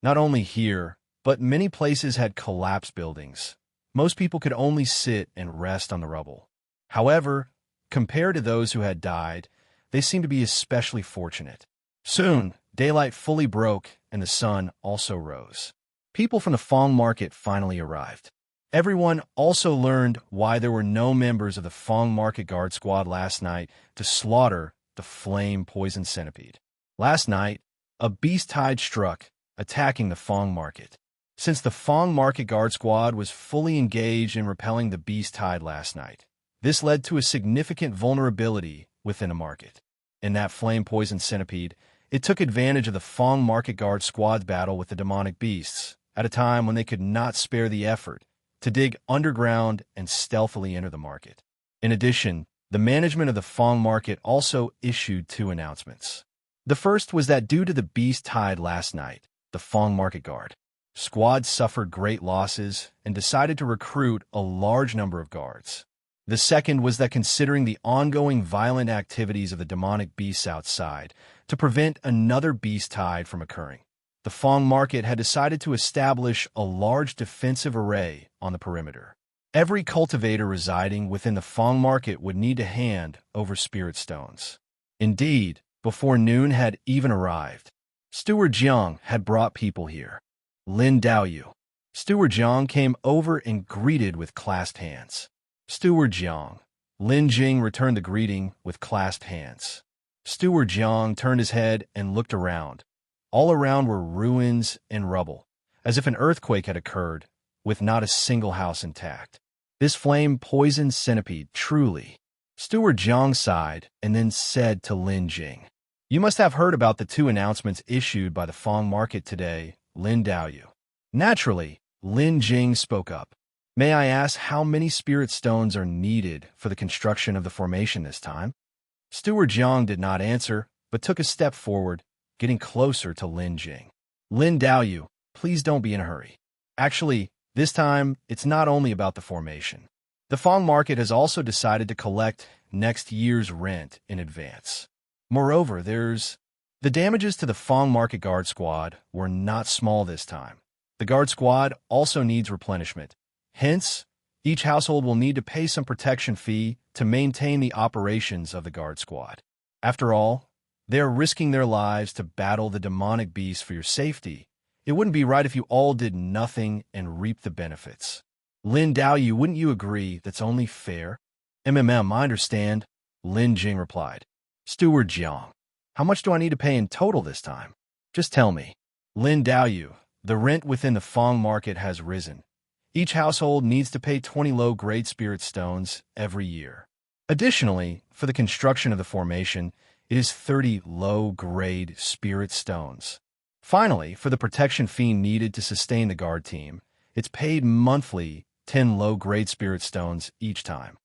Not only here, but many places had collapsed buildings. Most people could only sit and rest on the rubble. However, compared to those who had died, they seemed to be especially fortunate. Soon, daylight fully broke and the sun also rose. People from the Fang market finally arrived. Everyone also learned why there were no members of the Fang market guard squad last night to slaughter the flame poison centipede. Last night, a beast tide struck, attacking the Fang market. Since the Fang market guard squad was fully engaged in repelling the beast tide last night, this led to a significant vulnerability within the market. In that flame poison centipede, it took advantage of the Fang market guard squad's battle with the demonic beasts, at a time when they could not spare the effort to dig underground and stealthily enter the market. In addition, the management of the Fang market also issued 2 announcements. The first was that due to the beast tide last night, the Fang market guard squad suffered great losses and decided to recruit a large number of guards. The second was that considering the ongoing violent activities of the demonic beasts outside, to prevent another beast tide from occurring, the Fang market had decided to establish a large defensive array on the perimeter. Every cultivator residing within the Fang market would need to hand over spirit stones. Indeed, before noon had even arrived, Steward Jiang had brought people here. Lin Daoyu. Steward Jiang came over and greeted with clasped hands. Steward Jiang. Lin Jing returned the greeting with clasped hands. Steward Jiang turned his head and looked around. All around were ruins and rubble, as if an earthquake had occurred, with not a single house intact. This flame-poisoned centipede, truly. Steward Jiang sighed and then said to Lin Jing, "You must have heard about the 2 announcements issued by the Fang market today, Lin Daoyu." Naturally, Lin Jing spoke up. "May I ask how many spirit stones are needed for the construction of the formation this time?" Steward Jiang did not answer, but took a step forward, getting closer to Lin Jing. "Lin Daoyu, please don't be in a hurry. Actually, this time, it's not only about the formation. The Fang market has also decided to collect next year's rent in advance. Moreover, the damages to the Fang market guard squad were not small this time. The guard squad also needs replenishment. Hence, each household will need to pay some protection fee to maintain the operations of the guard squad. After all, they are risking their lives to battle the demonic beast for your safety. It wouldn't be right if you all did nothing and reap the benefits. Lin Daoyu, wouldn't you agree that's only fair?" I understand," Lin Jing replied. "Steward Jiang, how much do I need to pay in total this time? Just tell me." "Lin Daoyu, the rent within the Fang market has risen. Each household needs to pay 20 low-grade spirit stones every year. Additionally, for the construction of the formation, it is 30 low-grade spirit stones. Finally, for the protection fee needed to sustain the guard team, it's paid monthly 10 low-grade spirit stones each time.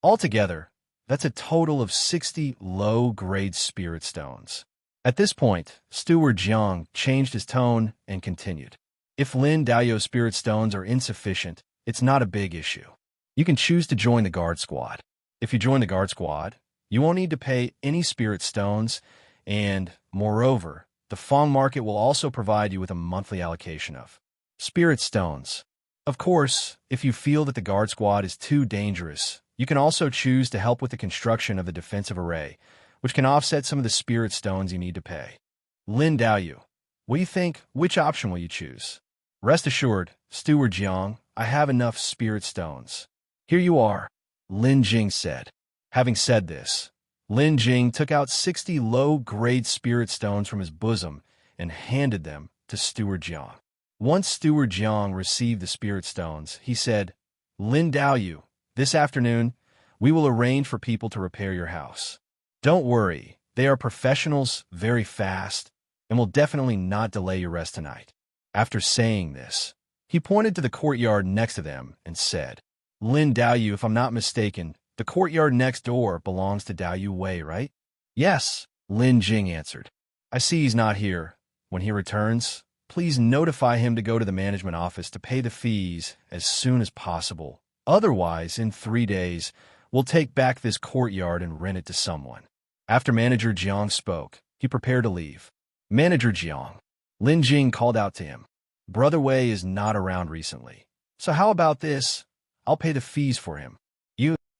Altogether, that's a total of 60 low-grade spirit stones." At this point, Steward Jiang changed his tone and continued. "If Lin Daoyu's spirit stones are insufficient, it's not a big issue. You can choose to join the guard squad. If you join the guard squad, you won't need to pay any spirit stones, and, moreover, the Fang market will also provide you with a monthly allocation of spirit stones. Of course, if you feel that the guard squad is too dangerous, you can also choose to help with the construction of the defensive array, which can offset some of the spirit stones you need to pay. Lin Daoyu, what do you think? Which option will you choose?" "Rest assured, Steward Jiang, I have enough spirit stones." "Here you are," Lin Jing said. Having said this, Lin Jing took out 60 low-grade spirit stones from his bosom and handed them to Steward Jiang. Once Steward Jiang received the spirit stones, he said, "Lin Daoyu, this afternoon, we will arrange for people to repair your house. Don't worry, they are professionals, very fast, and will definitely not delay your rest tonight." After saying this, he pointed to the courtyard next to them and said, "Lin Daoyu, if I'm not mistaken, the courtyard next door belongs to Daoyu Wei, right?" "Yes," Lin Jing answered. "I see he's not here. When he returns, please notify him to go to the management office to pay the fees as soon as possible. Otherwise, in 3 days, we'll take back this courtyard and rent it to someone." After Manager Jiang spoke, he prepared to leave. "Manager Jiang," Lin Jing called out to him. "Brother Wei is not around recently. So how about this? I'll pay the fees for him."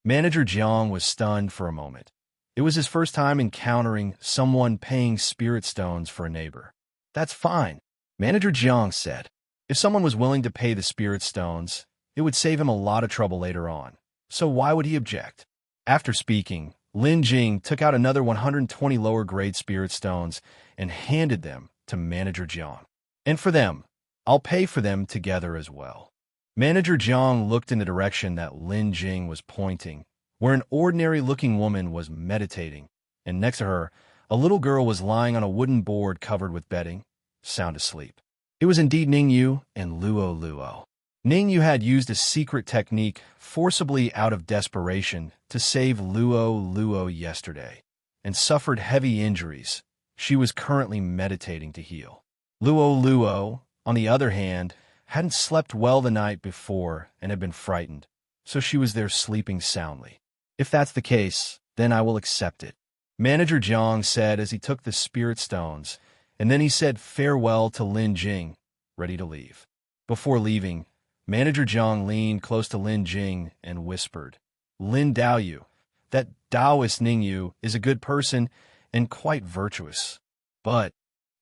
Manager Jiang was stunned for a moment. It was his first time encountering someone paying spirit stones for a neighbor. That's fine, Manager Jiang said. If someone was willing to pay the spirit stones, it would save him a lot of trouble later on. So why would he object? After speaking, Lin Jing took out another 120 lower-grade spirit stones and handed them to Manager Jiang. And for them, I'll pay for them together as well. Manager Jiang looked in the direction that Lin Jing was pointing, where an ordinary-looking woman was meditating, and next to her, a little girl was lying on a wooden board covered with bedding, sound asleep. It was indeed Ningyu and Luo Luo. Ningyu had used a secret technique forcibly out of desperation to save Luo Luo yesterday, and suffered heavy injuries. She was currently meditating to heal. Luo Luo, on the other hand, hadn't slept well the night before and had been frightened, so she was there sleeping soundly. If that's the case, then I will accept it, Manager Jiang said as he took the spirit stones, and then he said farewell to Lin Jing, ready to leave. Before leaving, Manager Jiang leaned close to Lin Jing and whispered, Lin Daoyu, that Taoist Ningyu is a good person and quite virtuous. But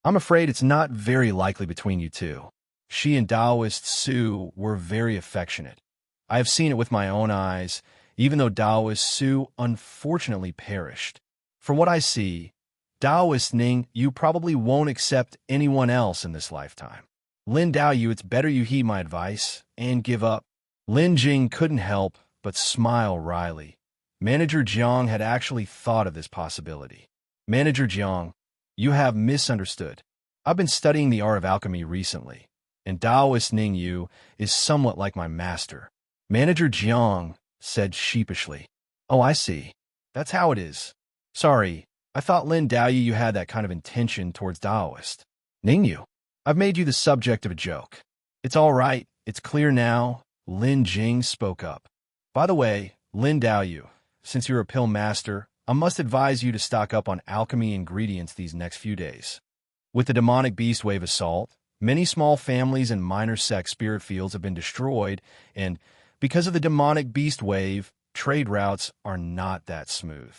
I'm afraid it's not very likely between you two. She and Taoist Su were very affectionate. I have seen it with my own eyes, even though Taoist Su unfortunately perished. From what I see, Taoist Ning, you probably won't accept anyone else in this lifetime. Lin Daoyu, it's better you heed my advice and give up. Lin Jing couldn't help but smile wryly. Manager Jiang had actually thought of this possibility. Manager Jiang, you have misunderstood. I've been studying the art of alchemy recently, and Taoist Ningyu is somewhat like my master. Manager Jiang said sheepishly. Oh, I see. That's how it is. Sorry, I thought Lin Daoyu you had that kind of intention towards Taoist. Ningyu, I've made you the subject of a joke. It's all right, it's clear now, Lin Jing spoke up. By the way, Lin Daoyu, since you're a pill master, I must advise you to stock up on alchemy ingredients these next few days. With the demonic beast wave assault, many small families and minor sect spirit fields have been destroyed, and because of the demonic beast wave, trade routes are not that smooth.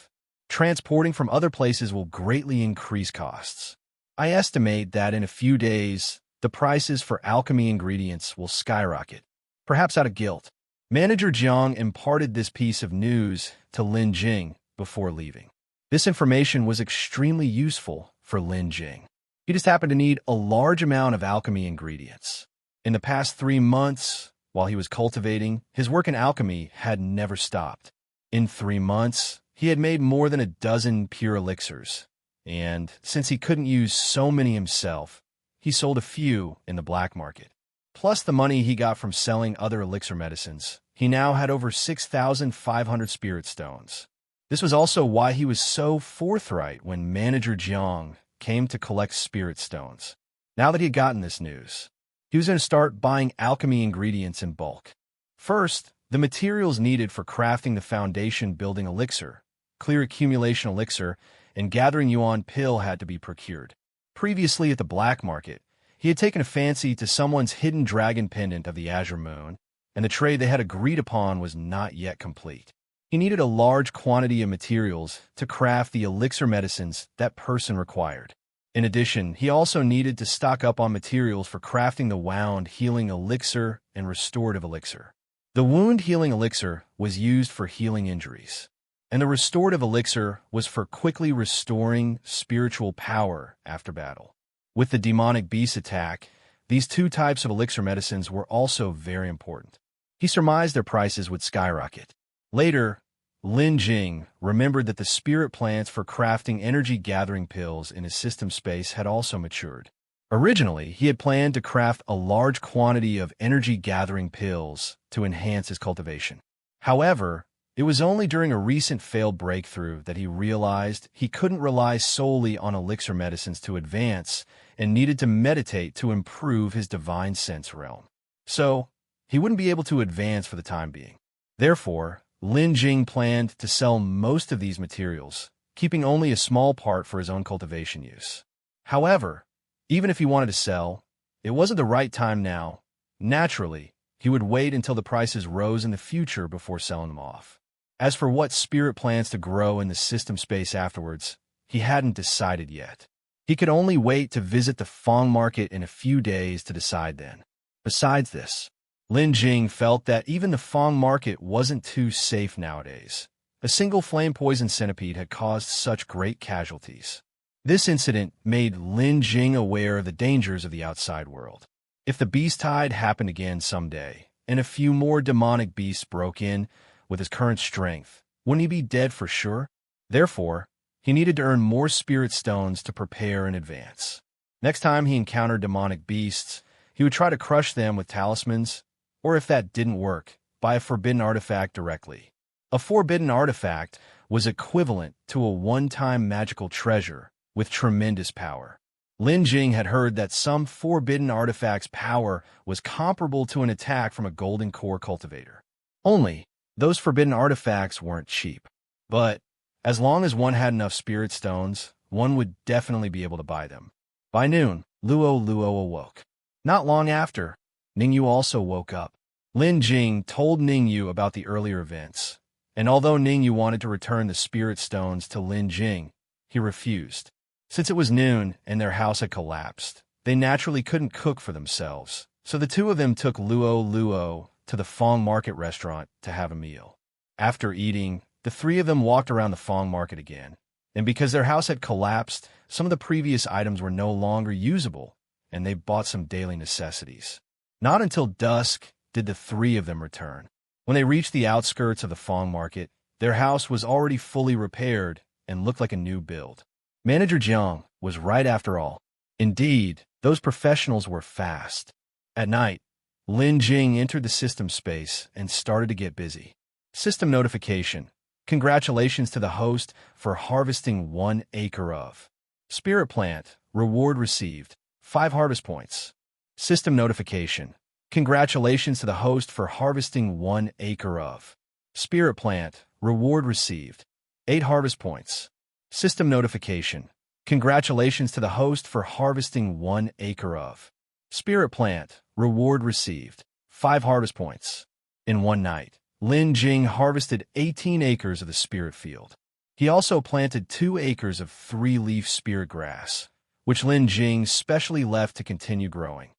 Transporting from other places will greatly increase costs. I estimate that in a few days, the prices for alchemy ingredients will skyrocket, perhaps out of guilt. Manager Jiang imparted this piece of news to Lin Jing before leaving. This information was extremely useful for Lin Jing. He just happened to need a large amount of alchemy ingredients. In the past 3 months, while he was cultivating, his work in alchemy had never stopped. In 3 months, he had made more than a dozen pure elixirs, and since he couldn't use so many himself, he sold a few in the black market. Plus the money he got from selling other elixir medicines, he now had over 6,500 spirit stones. This was also why he was so forthright when Manager Jiang came to collect spirit stones. Now that he had gotten this news, he was going to start buying alchemy ingredients in bulk. First, the materials needed for crafting the foundation building elixir, clear accumulation elixir, and gathering yuan pill had to be procured. Previously at the black market, he had taken a fancy to someone's hidden dragon pendant of the Azure Moon, and the trade they had agreed upon was not yet complete. He needed a large quantity of materials to craft the elixir medicines that person required. In addition, he also needed to stock up on materials for crafting the wound healing elixir and restorative elixir. The wound healing elixir was used for healing injuries, and the restorative elixir was for quickly restoring spiritual power after battle. With the demonic beast attack, these two types of elixir medicines were also very important. He surmised their prices would skyrocket. Later, Lin Jing remembered that the spirit plants for crafting energy-gathering pills in his system space had also matured. Originally, he had planned to craft a large quantity of energy-gathering pills to enhance his cultivation. However, it was only during a recent failed breakthrough that he realized he couldn't rely solely on elixir medicines to advance and needed to meditate to improve his divine sense realm. So, he wouldn't be able to advance for the time being. Therefore, Lin Jing planned to sell most of these materials, keeping only a small part for his own cultivation use. However, even if he wanted to sell, it wasn't the right time now. Naturally, he would wait until the prices rose in the future before selling them off. As for what spirit plants to grow in the system space afterwards, he hadn't decided yet. He could only wait to visit the Fang market in a few days to decide then. Besides this, Lin Jing felt that even the Fang market wasn't too safe nowadays. A single flame-poison centipede had caused such great casualties. This incident made Lin Jing aware of the dangers of the outside world. If the beast tide happened again someday, and a few more demonic beasts broke in with his current strength, wouldn't he be dead for sure? Therefore, he needed to earn more spirit stones to prepare in advance. Next time he encountered demonic beasts, he would try to crush them with talismans, or if that didn't work, buy a forbidden artifact directly. A forbidden artifact was equivalent to a one-time magical treasure with tremendous power. Lin Jing had heard that some forbidden artifact's power was comparable to an attack from a golden core cultivator. Only, those forbidden artifacts weren't cheap. But, as long as one had enough spirit stones, one would definitely be able to buy them. By noon, Luo awoke. Not long after, Ningyu also woke up. Lin Jing told Ningyu about the earlier events, and although Ningyu wanted to return the spirit stones to Lin Jing, he refused. Since it was noon and their house had collapsed, they naturally couldn't cook for themselves, so the two of them took Luo to the Fang market restaurant to have a meal. After eating, the three of them walked around the Fang market again, and because their house had collapsed, some of the previous items were no longer usable, and they bought some daily necessities. Not until dusk did the three of them return. When they reached the outskirts of the Fang market, their house was already fully repaired and looked like a new build. Manager Jiang was right after all. Indeed, those professionals were fast. At night, Lin Jing entered the system space and started to get busy. System notification. Congratulations to the host for harvesting 1 acre of spirit plant. Reward received 5 harvest points. System notification. Congratulations to the host for harvesting 1 acre of spirit plant. Reward received 8 harvest points. System notification. Congratulations to the host for harvesting 1 acre of spirit plant. Reward received 5 harvest points. In one night, Lin Jing harvested 18 acres of the spirit field. He also planted 2 acres of 3-leaf spirit grass, which Lin Jing specially left to continue growing,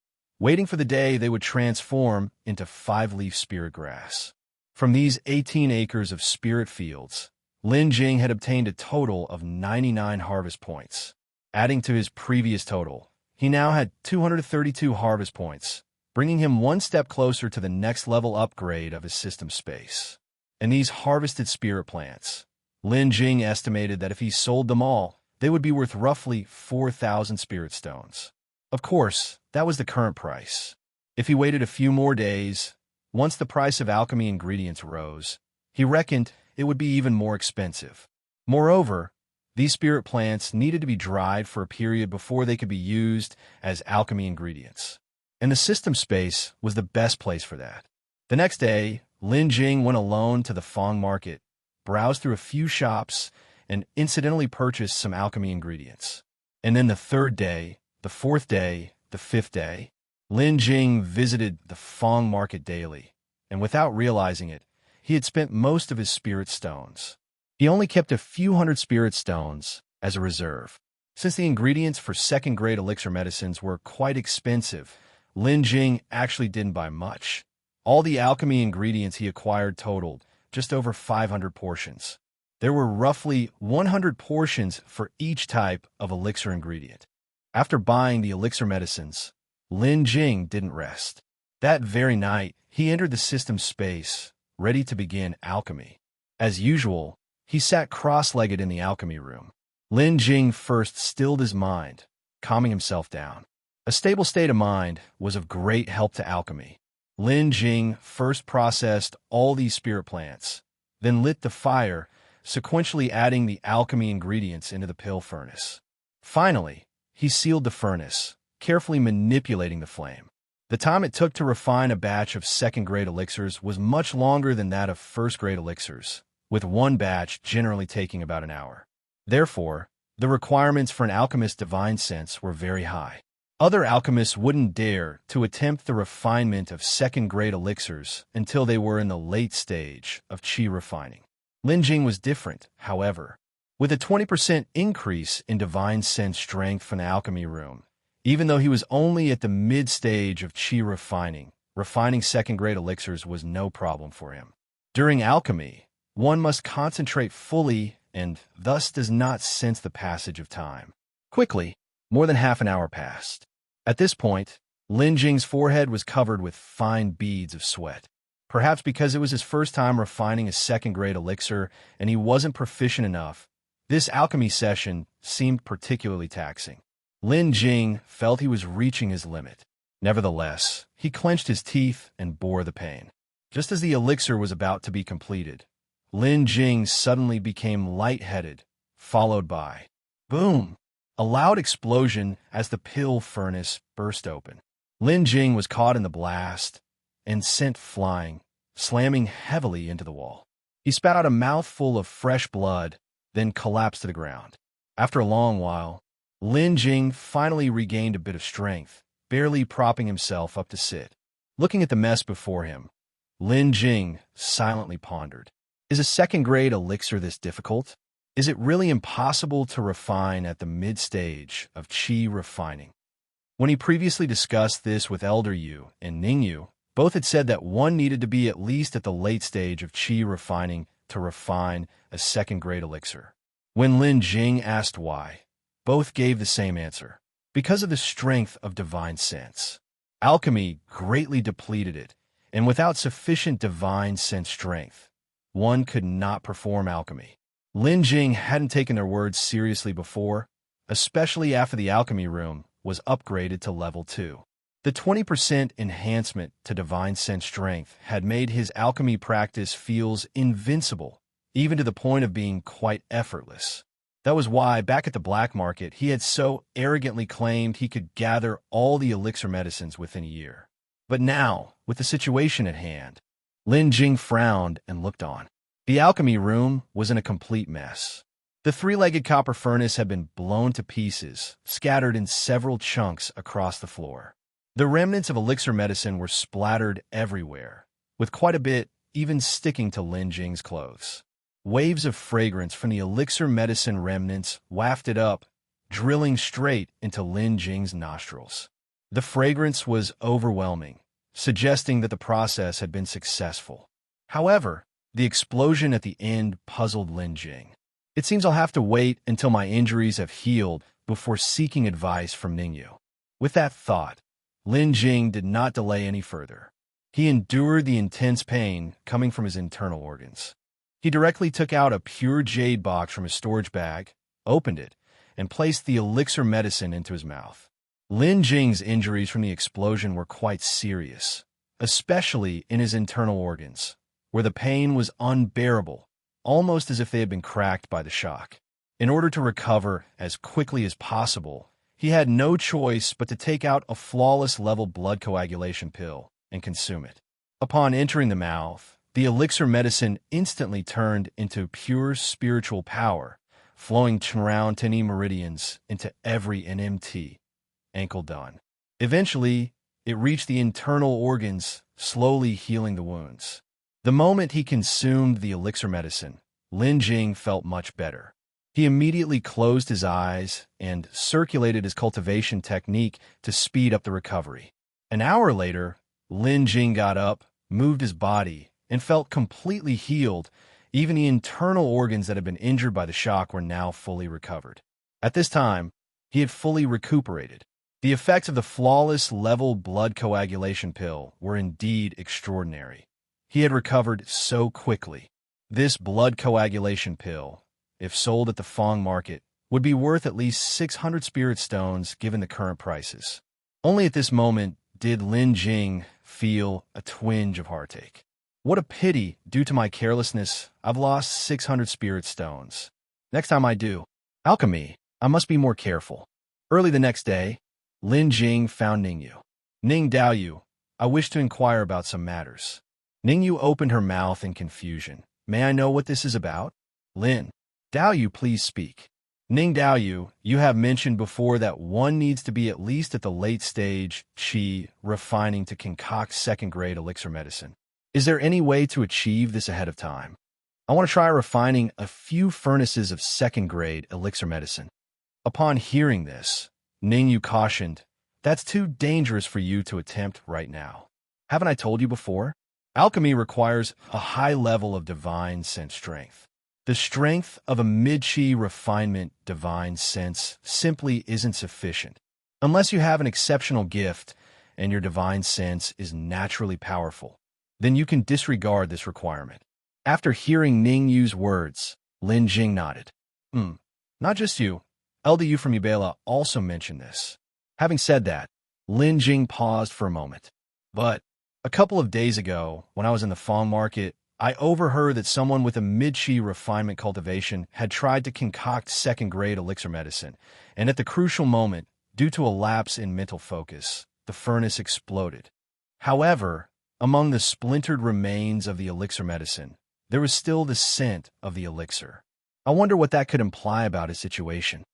waiting for the day they would transform into 5-leaf spirit grass. From these 18 acres of spirit fields, Lin Jing had obtained a total of 99 harvest points. Adding to his previous total, he now had 232 harvest points, bringing him one step closer to the next level upgrade of his system space. And these harvested spirit plants, Lin Jing estimated that if he sold them all, they would be worth roughly 4,000 spirit stones. Of course, that was the current price. If he waited a few more days, once the price of alchemy ingredients rose, he reckoned it would be even more expensive. Moreover, these spirit plants needed to be dried for a period before they could be used as alchemy ingredients. And the system space was the best place for that. The next day, Lin Jing went alone to the Fang market, browsed through a few shops, and incidentally purchased some alchemy ingredients. And then the third day, the fourth day, the fifth day, Lin Jing visited the Fang market daily, and without realizing it, he had spent most of his spirit stones. He only kept a few hundred spirit stones as a reserve. Since the ingredients for second-grade elixir medicines were quite expensive, Lin Jing actually didn't buy much. All the alchemy ingredients he acquired totaled just over 500 portions. There were roughly 100 portions for each type of elixir ingredient. After buying the elixir medicines, Lin Jing didn't rest. That very night, he entered the system space, ready to begin alchemy. As usual, he sat cross-legged in the alchemy room. Lin Jing first stilled his mind, calming himself down. A stable state of mind was of great help to alchemy. Lin Jing first processed all these spirit plants, then lit the fire, sequentially adding the alchemy ingredients into the pill furnace. Finally, he sealed the furnace, carefully manipulating the flame. The time it took to refine a batch of second-grade elixirs was much longer than that of first-grade elixirs, with one batch generally taking about an hour. Therefore, the requirements for an alchemist's divine sense were very high. Other alchemists wouldn't dare to attempt the refinement of second-grade elixirs until they were in the late stage of qi refining. Lin Jing was different, however. With a 20% increase in divine sense strength from the alchemy room, even though he was only at the mid-stage of qi refining second-grade elixirs was no problem for him. During alchemy, one must concentrate fully and thus does not sense the passage of time. Quickly, more than half an hour passed. At this point, Lin Jing's forehead was covered with fine beads of sweat. Perhaps because it was his first time refining a second-grade elixir and he wasn't proficient enough, this alchemy session seemed particularly taxing. Lin Jing felt he was reaching his limit. Nevertheless, he clenched his teeth and bore the pain. Just as the elixir was about to be completed, Lin Jing suddenly became lightheaded, followed by boom! A loud explosion as the pill furnace burst open. Lin Jing was caught in the blast and sent flying, slamming heavily into the wall. He spat out a mouthful of fresh blood, then collapsed to the ground. After a long while, Lin Jing finally regained a bit of strength, barely propping himself up to sit. Looking at the mess before him, Lin Jing silently pondered. Is a second-grade elixir this difficult? Is it really impossible to refine at the mid-stage of qi refining? When he previously discussed this with Elder Yu and Ning Yu, both had said that one needed to be at least at the late stage of qi refining to refine a second-grade elixir. When Lin Jing asked why, both gave the same answer. Because of the strength of divine sense. Alchemy greatly depleted it, and without sufficient divine sense strength, one could not perform alchemy. Lin Jing hadn't taken their words seriously before, especially after the alchemy room was upgraded to level 2. The 20% enhancement to divine sense strength had made his alchemy practice feels invincible, even to the point of being quite effortless. That was why, back at the black market, he had so arrogantly claimed he could gather all the elixir medicines within a year. But now, with the situation at hand, Lin Jing frowned and looked on. The alchemy room was in a complete mess. The three-legged copper furnace had been blown to pieces, scattered in several chunks across the floor. The remnants of elixir medicine were splattered everywhere, with quite a bit even sticking to Lin Jing's clothes. Waves of fragrance from the elixir medicine remnants wafted up, drilling straight into Lin Jing's nostrils. The fragrance was overwhelming, suggesting that the process had been successful. However, the explosion at the end puzzled Lin Jing. It seems I'll have to wait until my injuries have healed before seeking advice from Ningyu. With that thought, Lin Jing did not delay any further. He endured the intense pain coming from his internal organs. He directly took out a pure jade box from his storage bag, opened it, and placed the elixir medicine into his mouth. Lin Jing's injuries from the explosion were quite serious, especially in his internal organs, where the pain was unbearable, almost as if they had been cracked by the shock. In order to recover as quickly as possible, he had no choice but to take out a flawless level blood coagulation pill and consume it. Upon entering the mouth, the elixir medicine instantly turned into pure spiritual power, flowing around 10 meridians into every NMT, ankle done. Eventually, it reached the internal organs, slowly healing the wounds. The moment he consumed the elixir medicine, Lin Jing felt much better. He immediately closed his eyes and circulated his cultivation technique to speed up the recovery. An hour later, Lin Jing got up, moved his body, and felt completely healed. Even the internal organs that had been injured by the shock were now fully recovered. At this time, he had fully recuperated. The effects of the flawless level blood coagulation pill were indeed extraordinary. He had recovered so quickly. This blood coagulation pill, if sold at the Fang market, would be worth at least 600 spirit stones given the current prices. Only at this moment did Lin Jing feel a twinge of heartache. What a pity, due to my carelessness, I've lost 600 spirit stones. Next time I do. Alchemy, I must be more careful. Early the next day, Lin Jing found Ningyu. Ning Daoyu, I wish to inquire about some matters. Ningyu opened her mouth in confusion. May I know what this is about? Lin Daoyu, please speak. Ning Daoyu, you have mentioned before that one needs to be at least at the late stage qi refining to concoct second-grade elixir medicine. Is there any way to achieve this ahead of time? I want to try refining a few furnaces of second-grade elixir medicine." Upon hearing this, Ningyu cautioned, "That's too dangerous for you to attempt right now. Haven't I told you before? Alchemy requires a high level of divine sense strength. The strength of a mid-chi refinement divine sense simply isn't sufficient. Unless you have an exceptional gift and your divine sense is naturally powerful, then you can disregard this requirement." After hearing Ningyu's words, Lin Jing nodded. Not just you. LDU from Ubela also mentioned this." Having said that, Lin Jing paused for a moment. "But a couple of days ago, when I was in the Fang market, I overheard that someone with a mid-chi refinement cultivation had tried to concoct second-grade elixir medicine, and at the crucial moment, due to a lapse in mental focus, the furnace exploded. However, among the splintered remains of the elixir medicine, there was still the scent of the elixir. I wonder what that could imply about his situation."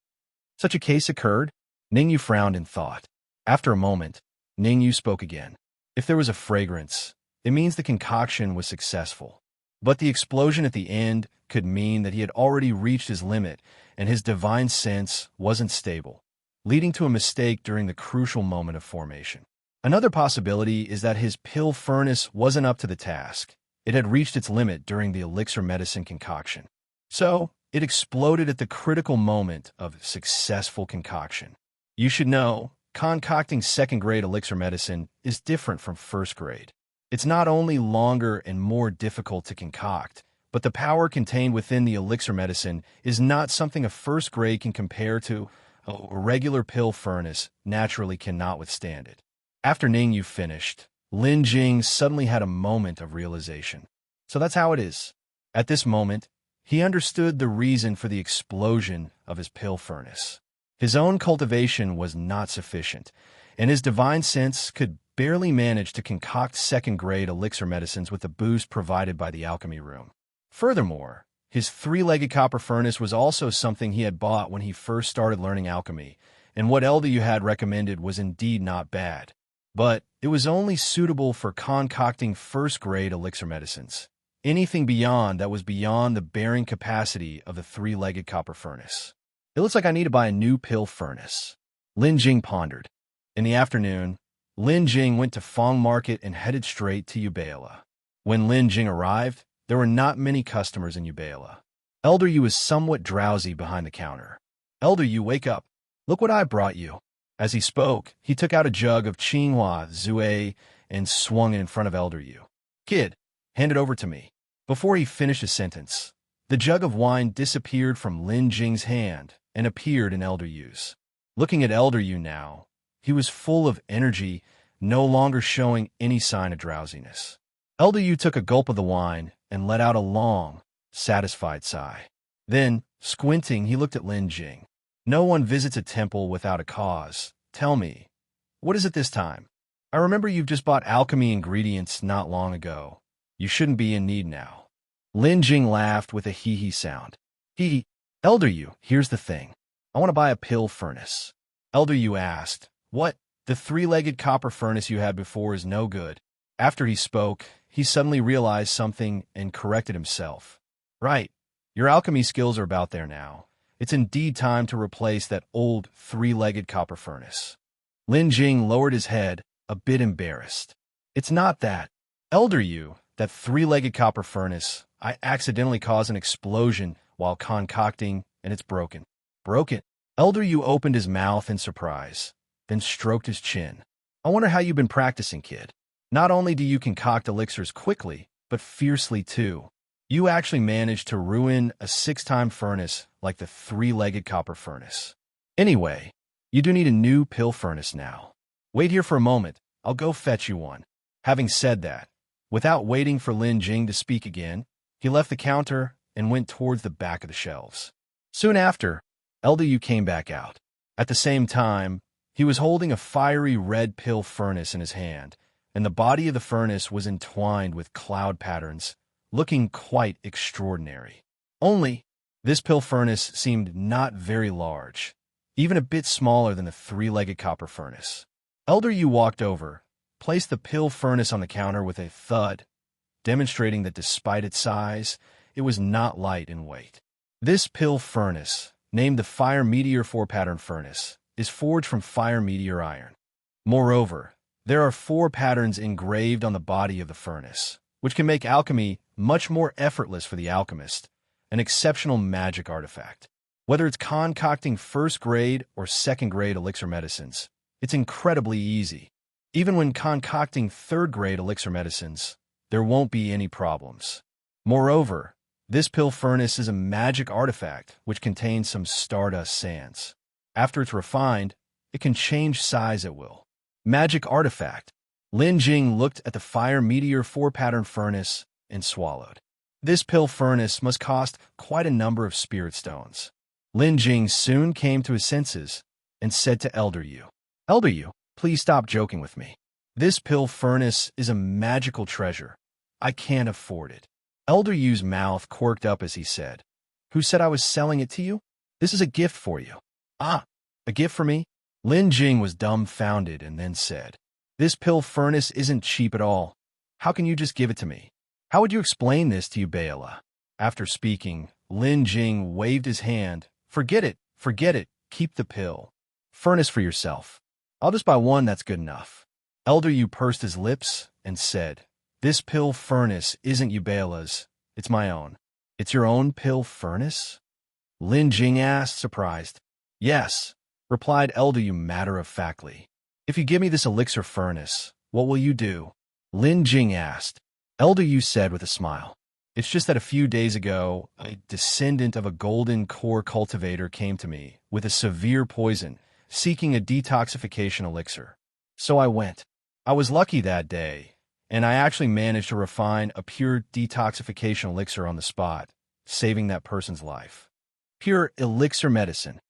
"Such a case occurred?" Ningyu frowned in thought. After a moment, Ningyu spoke again. "If there was a fragrance, it means the concoction was successful. But the explosion at the end could mean that he had already reached his limit and his divine sense wasn't stable, leading to a mistake during the crucial moment of formation. Another possibility is that his pill furnace wasn't up to the task. It had reached its limit during the elixir medicine concoction. So, it exploded at the critical moment of successful concoction. You should know, concocting second-grade elixir medicine is different from first-grade. It's not only longer and more difficult to concoct, but the power contained within the elixir medicine is not something a first-grade can compare to. A regular pill furnace naturally cannot withstand it." After Ningyu finished, Lin Jing suddenly had a moment of realization. So that's how it is. At this moment, he understood the reason for the explosion of his pill furnace. His own cultivation was not sufficient, and his divine sense could barely manage to concoct second-grade elixir medicines with the boost provided by the alchemy room. Furthermore, his three-legged copper furnace was also something he had bought when he first started learning alchemy, and what LDU had recommended was indeed not bad. But it was only suitable for concocting first-grade elixir medicines. Anything beyond that was beyond the bearing capacity of the three-legged copper furnace. "It looks like I need to buy a new pill furnace," Lin Jing pondered. In the afternoon, Lin Jing went to Fang Market and headed straight to Ubela. When Lin Jing arrived, there were not many customers in Ubela. Elder Yu was somewhat drowsy behind the counter. "Elder Yu, wake up. Look what I brought you." As he spoke, he took out a jug of Qinghua Zue and swung it in front of Elder Yu. "Kid, hand it over to me." Before he finished his sentence, the jug of wine disappeared from Lin Jing's hand and appeared in Elder Yu's. Looking at Elder Yu now, he was full of energy, no longer showing any sign of drowsiness. Elder Yu took a gulp of the wine and let out a long, satisfied sigh. Then, squinting, he looked at Lin Jing. "No one visits a temple without a cause. Tell me, what is it this time? I remember you've just bought alchemy ingredients not long ago. You shouldn't be in need now." Lin Jing laughed with a hee-hee sound. "Elder Yu, here's the thing. I want to buy a pill furnace." Elder Yu asked, "What? The three-legged copper furnace you had before is no good." After he spoke, he suddenly realized something and corrected himself. "Right. Your alchemy skills are about there now. It's indeed time to replace that old three-legged copper furnace." Lin Jing lowered his head, a bit embarrassed. "It's not that. Elder Yu, that three-legged copper furnace, I accidentally caused an explosion while concocting, and it's broken." "Broken?" Elder Yu opened his mouth in surprise, then stroked his chin. "I wonder how you've been practicing, kid. Not only do you concoct elixirs quickly, but fiercely too. You actually managed to ruin a 6-time furnace like the three-legged copper furnace. Anyway, you do need a new pill furnace now. Wait here for a moment. I'll go fetch you one." Having said that, without waiting for Lin Jing to speak again, he left the counter and went towards the back of the shelves. Soon after, Elder Yu came back out. At the same time, he was holding a fiery red pill furnace in his hand, and the body of the furnace was entwined with cloud patterns, looking quite extraordinary. Only, this pill furnace seemed not very large, even a bit smaller than the three-legged copper furnace. Elder Yu walked over, placed the pill furnace on the counter with a thud, demonstrating that despite its size, it was not light in weight. This pill furnace, named the Fire Meteor 4-pattern furnace, is forged from fire meteor iron. Moreover, there are 4 patterns engraved on the body of the furnace, which can make alchemy much more effortless for the alchemist, an exceptional magic artifact. Whether it's concocting first-grade or second-grade elixir medicines, it's incredibly easy. Even when concocting third-grade elixir medicines, there won't be any problems. Moreover, this pill furnace is a magic artifact which contains some stardust sands. After it's refined, it can change size at will. Magic artifact. Lin Jing looked at the Fire Meteor 4-pattern furnace and swallowed. This pill furnace must cost quite a number of spirit stones. Lin Jing soon came to his senses and said to Elder Yu, "Elder Yu, please stop joking with me. This pill furnace is a magical treasure. I can't afford it." Elder Yu's mouth quirked up as he said, "Who said I was selling it to you? This is a gift for you." "Ah, a gift for me?" Lin Jing was dumbfounded and then said, "This pill furnace isn't cheap at all. How can you just give it to me? How would you explain this to Ubala?" After speaking, Lin Jing waved his hand. Forget it, keep the pill furnace for yourself. I'll just buy one, that's good enough." Elder Yu pursed his lips and said, "This pill furnace isn't Ubala's, it's my own." "It's your own pill furnace?" Lin Jing asked, surprised. "Yes," replied Elder Yu matter-of-factly. "If you give me this elixir furnace, what will you do?" Lin Jing asked. Elder Yu said with a smile, "It's just that a few days ago, a descendant of a golden core cultivator came to me with a severe poison, seeking a detoxification elixir. So I went. I was lucky that day, and I actually managed to refine a pure detoxification elixir on the spot, saving that person's life." "Pure elixir medicine,"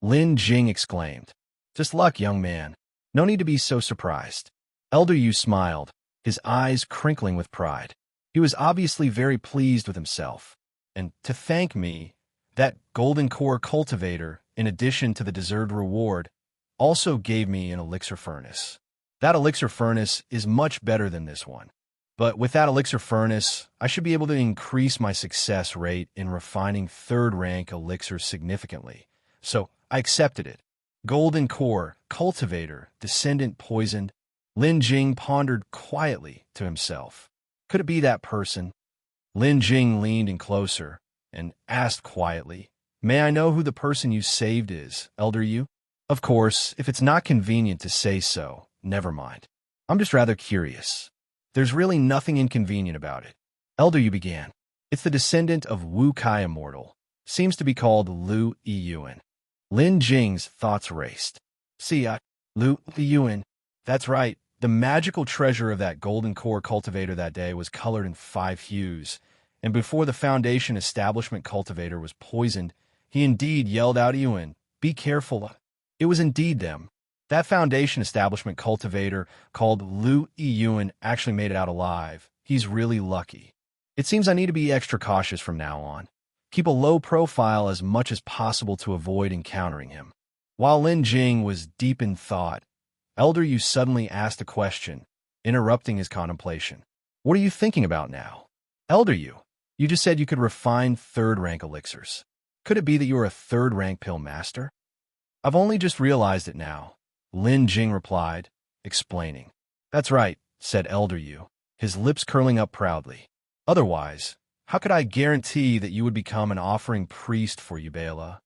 Lin Jing exclaimed. "Just luck, young man. No need to be so surprised." Elder Yu smiled, his eyes crinkling with pride. He was obviously very pleased with himself. "And to thank me, that golden core cultivator, in addition to the deserved reward, also gave me an elixir furnace. That elixir furnace is much better than this one. But with that elixir furnace, I should be able to increase my success rate in refining third-rank elixirs significantly. So I accepted it. Golden core, cultivator, descendant poisoned." Lin Jing pondered quietly to himself. Could it be that person? Lin Jing leaned in closer and asked quietly, "May I know who the person you saved is, Elder Yu?" "Of course, if it's not convenient to say so, never mind. I'm just rather curious. There's really nothing inconvenient about it." Elder Yu began. "It's the descendant of Wu Kai Immortal. Seems to be called Lu Yiyuan." Lin Jing's thoughts raced. "See, Lu Yiyuan. That's right. The magical treasure of that golden core cultivator that day was colored in 5 hues, and before the Foundation Establishment cultivator was poisoned, he indeed yelled out, 'Yuan, be careful.' It was indeed them. That Foundation Establishment cultivator called Lu Yiyuan actually made it out alive. He's really lucky. It seems I need to be extra cautious from now on. Keep a low profile as much as possible to avoid encountering him." While Lin Jing was deep in thought, Elder Yu suddenly asked a question, interrupting his contemplation. "What are you thinking about now?" "Elder Yu, you just said you could refine third-rank elixirs. Could it be that you are a third-rank pill master?" "I've only just realized it now," Lin Jing replied, explaining. "That's right," said Elder Yu, his lips curling up proudly. "Otherwise, how could I guarantee that you would become an offering priest for Ubala?"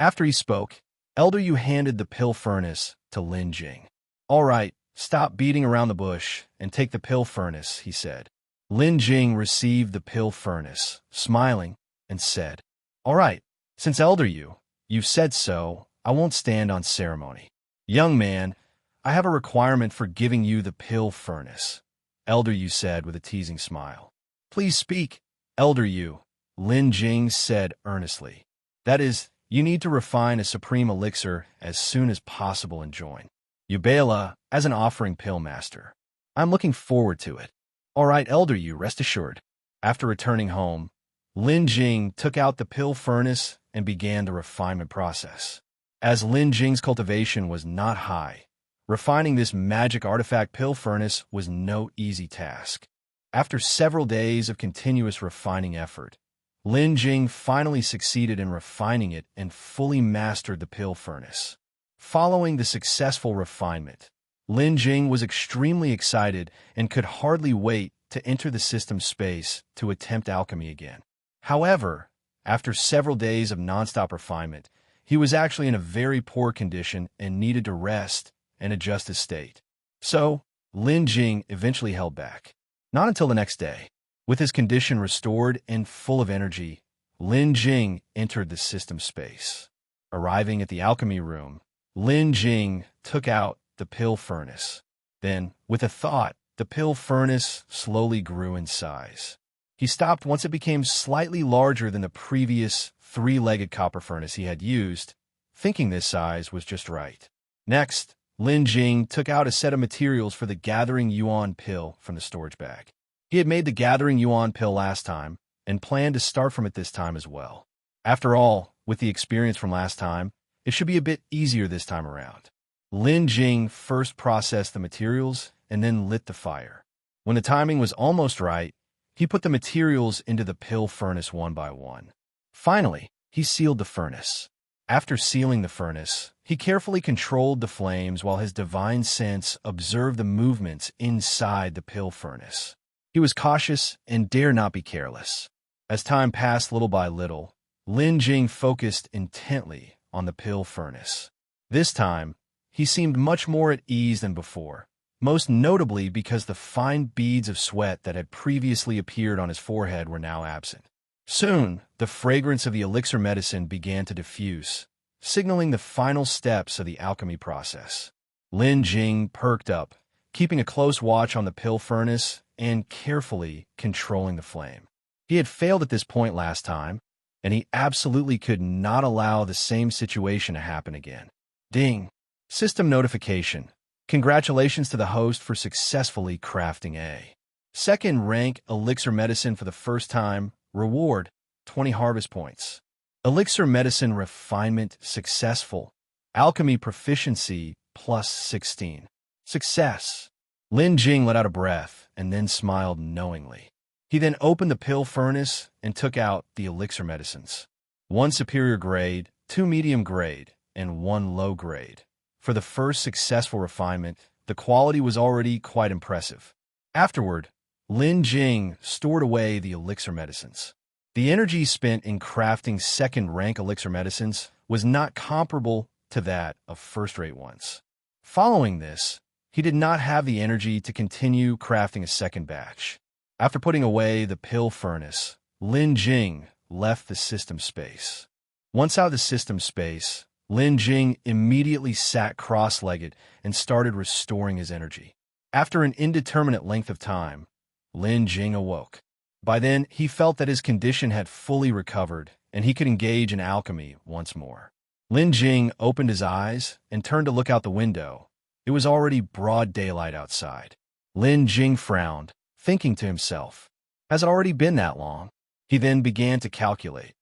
After he spoke, Elder Yu handed the pill furnace to Lin Jing. "All right, stop beating around the bush and take the pill furnace," he said. Lin Jing received the pill furnace, smiling, and said, "All right, since Elder Yu, you've said so, I won't stand on ceremony. Young man, I have a requirement for giving you the pill furnace," Elder Yu said with a teasing smile. "Please speak, Elder Yu," Lin Jing said earnestly. "That is, you need to refine a supreme elixir as soon as possible and join Ubala as an offering pill master. I'm looking forward to it." "All right, Elder Yu, rest assured." After returning home, Lin Jing took out the pill furnace and began the refinement process. As Lin Jing's cultivation was not high, refining this magic artifact pill furnace was no easy task. After several days of continuous refining effort, Lin Jing finally succeeded in refining it and fully mastered the pill furnace. Following the successful refinement, Lin Jing was extremely excited and could hardly wait to enter the system space to attempt alchemy again. However, after several days of nonstop refinement, he was actually in a very poor condition and needed to rest and adjust his state. So, Lin Jing eventually held back. Not until the next day. With his condition restored and full of energy, Lin Jing entered the system space. Arriving at the alchemy room, Lin Jing took out the pill furnace. Then, with a thought, the pill furnace slowly grew in size. He stopped once it became slightly larger than the previous three-legged copper furnace he had used, thinking this size was just right. Next, Lin Jing took out a set of materials for the Gathering Yuan pill from the storage bag. He had made the Gathering Yuan pill last time and planned to start from it this time as well. After all, with the experience from last time, it should be a bit easier this time around. Lin Jing first processed the materials and then lit the fire. When the timing was almost right, he put the materials into the pill furnace one by one. Finally, he sealed the furnace. After sealing the furnace, he carefully controlled the flames while his divine sense observed the movements inside the pill furnace. He was cautious and dare not be careless. As time passed little by little, Lin Jing focused intently on the pill furnace. This time, he seemed much more at ease than before, most notably because the fine beads of sweat that had previously appeared on his forehead were now absent. Soon, the fragrance of the elixir medicine began to diffuse, signaling the final steps of the alchemy process. Lin Jing perked up, keeping a close watch on the pill furnace and carefully controlling the flame. He had failed at this point last time, and he absolutely could not allow the same situation to happen again. Ding! System notification. Congratulations to the host for successfully crafting a second rank elixir medicine for the first time. Reward, 20 harvest points. Elixir medicine refinement successful. Alchemy proficiency plus 16. Success. Lin Jing let out a breath and then smiled knowingly. He then opened the pill furnace and took out the elixir medicines. 1 superior grade, 2 medium grade, and 1 low grade. For the first successful refinement, the quality was already quite impressive. Afterward, Lin Jing stored away the elixir medicines. The energy spent in crafting second-rank elixir medicines was not comparable to that of first-rate ones. Following this, he did not have the energy to continue crafting a second batch. After putting away the pill furnace, Lin Jing left the system space. Once out of the system space, Lin Jing immediately sat cross-legged and started restoring his energy. After an indeterminate length of time, Lin Jing awoke. By then, he felt that his condition had fully recovered and he could engage in alchemy once more. Lin Jing opened his eyes and turned to look out the window. It was already broad daylight outside. Lin Jing frowned, thinking to himself, "Has it already been that long?" He then began to calculate,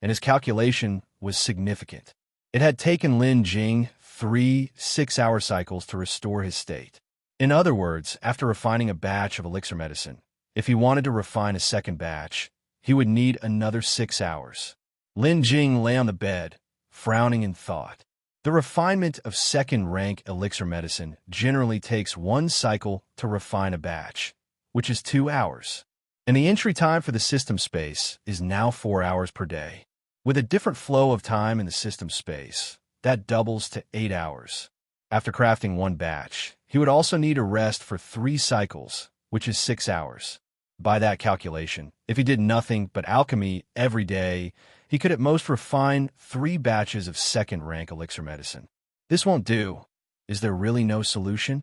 and his calculation was significant. It had taken Lin Jing 3 6-hour cycles to restore his state. In other words, after refining a batch of elixir medicine, if he wanted to refine a second batch, he would need another 6 hours. Lin Jing lay on the bed, frowning in thought. The refinement of second-rank elixir medicine generally takes 1 cycle to refine a batch, which is 2 hours. And the entry time for the system space is now 4 hours per day. With a different flow of time in the system space, that doubles to 8 hours. After crafting 1 batch, he would also need a rest for 3 cycles, which is 6 hours. By that calculation, if he did nothing but alchemy every day, he could at most refine 3 batches of second-rank elixir medicine. This won't do. Is there really no solution?